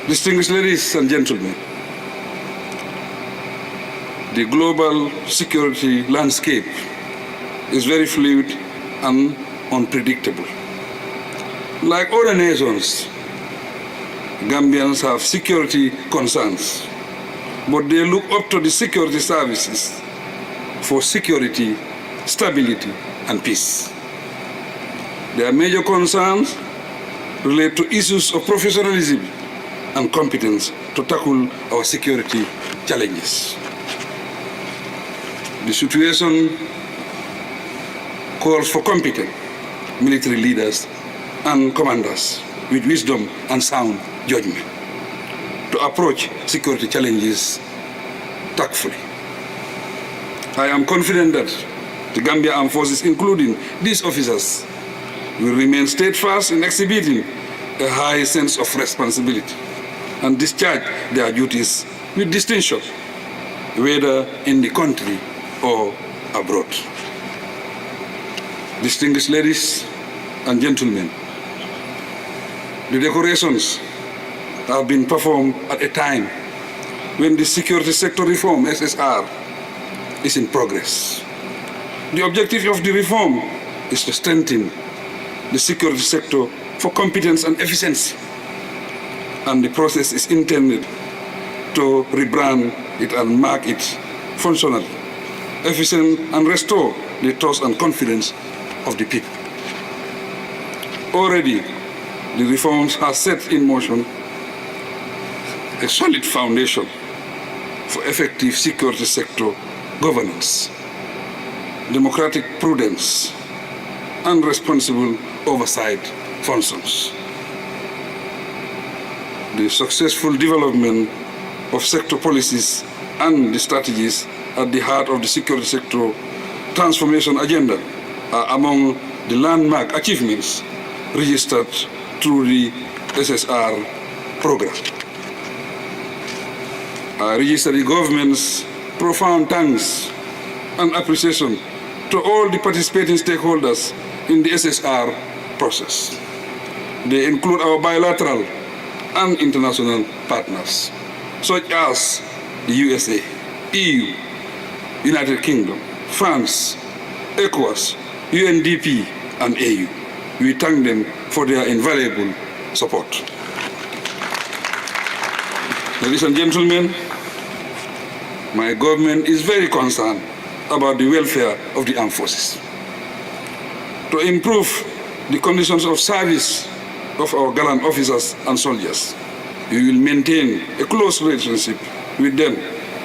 Speaker 7: Distinguished ladies and gentlemen, the global security landscape is very fluid and unpredictable. Like other nations, Gambians have security concerns, but they look up to the security services for security, stability, and peace. Their major concerns relate to issues of professionalism and competence to tackle our security challenges. The situation calls for competent military leaders and commanders with wisdom and sound judgment to approach security challenges tactfully. I am confident that the Gambia Armed Forces, including these officers, will remain steadfast in exhibiting a high sense of responsibility and discharge their duties with distinction, whether in the country or abroad. Distinguished ladies and gentlemen, the decorations have been performed at a time when the security sector reform, SSR, is in progress. The objective of the reform is to strengthen the security sector for competence and efficiency, and the process is intended to rebrand it and mark it functional, efficient, and restore the trust and confidence of the people. Already, the reforms have set in motion a solid foundation for effective security sector governance, democratic prudence, and responsible oversight functions. The successful development of sector policies and the strategies at the heart of the security sector transformation agenda are among the landmark achievements registered through the SSR program. I register the government's profound thanks and appreciation to all the participating stakeholders in the SSR process. They include our bilateral and international partners, such as the USA, EU, United Kingdom, France, ECOWAS, UNDP, and AU. We thank them for their invaluable support. Ladies and gentlemen, my government is very concerned about the welfare of the armed forces. To improve the conditions of service of our gallant officers and soldiers, we will maintain a close relationship with them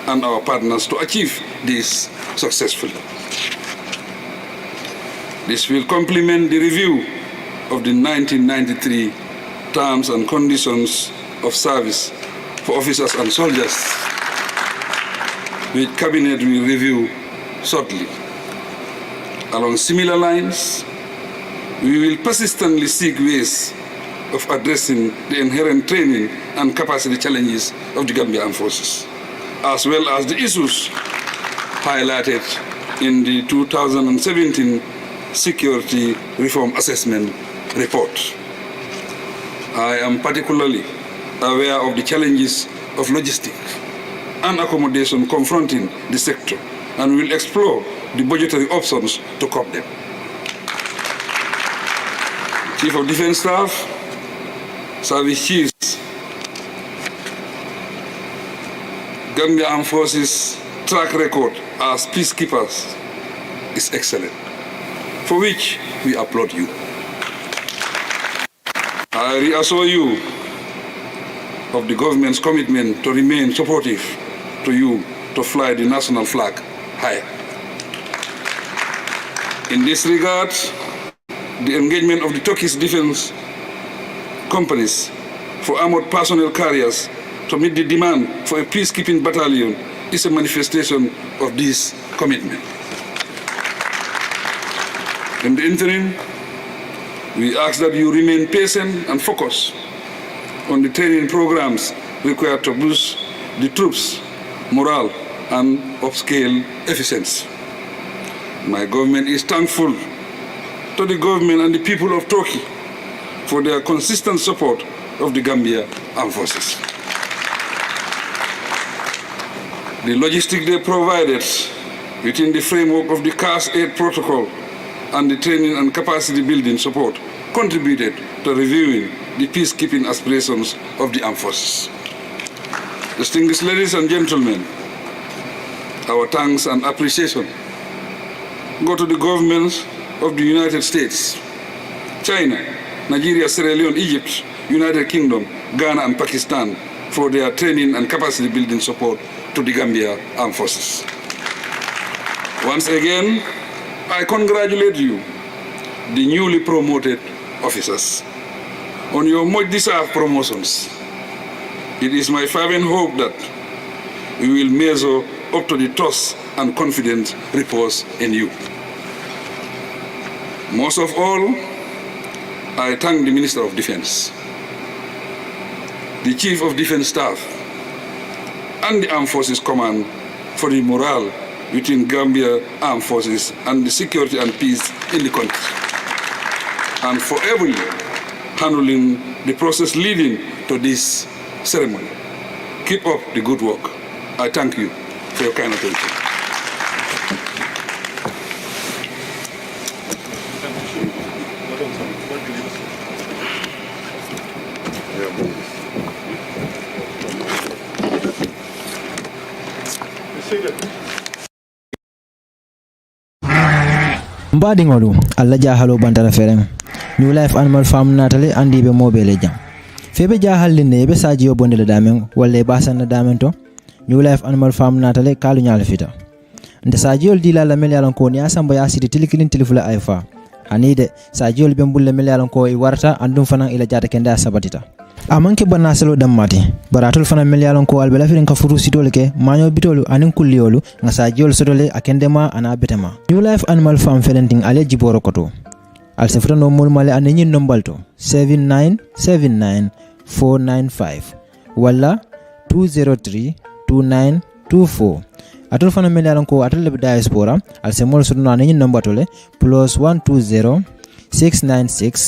Speaker 7: and our partners to achieve this successfully. This will complement the review of the 1993 Terms and Conditions of Service for Officers and Soldiers, which Cabinet will review shortly. Along similar lines, we will persistently seek ways of addressing the inherent training and capacity challenges of the Gambia Armed Forces, as well as the issues highlighted in the 2017 Security Reform Assessment Report. I am particularly aware of the challenges of logistics and accommodation confronting the sector, and will explore the budgetary options to cope them. Chief of Defense Staff, Service Chiefs, Gambia Armed Forces track record as peacekeepers is excellent, for which we applaud you. I reassure you of the government's commitment to remain supportive to you to fly the national flag higher. In this regard, the engagement of the Turkish defense companies for armored personnel carriers to meet the demand for a peacekeeping battalion is a manifestation of this commitment. In the interim, we ask that you remain patient and focused on the training programs required to boost the troops' morale and upscale efficiency. My government is thankful to the government and the people of Turkey for their consistent support of the Gambia Armed Forces. The logistics they provided within the framework of the CAS 8 protocol and the training and capacity building support contributed to reviewing the peacekeeping aspirations of the armed forces. Distinguished ladies and gentlemen, our thanks and appreciation go to the governments of the United States, China, Nigeria, Sierra Leone, Egypt, United Kingdom, Ghana, and Pakistan for their training and capacity building support to the Gambia Armed Forces. Once again, I congratulate you, the newly promoted officers, on your much-deserved promotions. It is my fervent hope that we will measure up to the trust and confidence repose in you. Most of all, I thank the Minister of Defense, the Chief of Defense Staff, and the Armed Forces Command for the morale within Gambia Armed Forces and the security and peace in the country, and for ably handling the process leading to this ceremony. Keep up the good work. I thank you for your kind attention.
Speaker 9: Mbadiŋolu alla jahalo bantara ferem New Life Animal Farm natale andi be mobile jam febe jahal ne be sajiyo bondele damen walla basanna damen to New Life Animal Farm natale kalu nyaala fita nde sajiyol dila la mel yalan ko ni asamba ya sidi tilikilin tilifula ayfa hanide sajiyol be mbulle mel yalan ko e warta andum fanan ila jata kenda sabatita amanke banna selo dammati baratul fanan mel yalan ko albela firin ka furu sitole ke manyo bitolu anin kulliyolu nga sajiyol sotole akendema ana betema New Life Animal Farm felenting ale jiboro koto al sefra no mol male anenyi nombalto 7979495 wala 203 2924 atol fana mel yalan ko atol le diaspora al se mol sudno ani number tole +120 696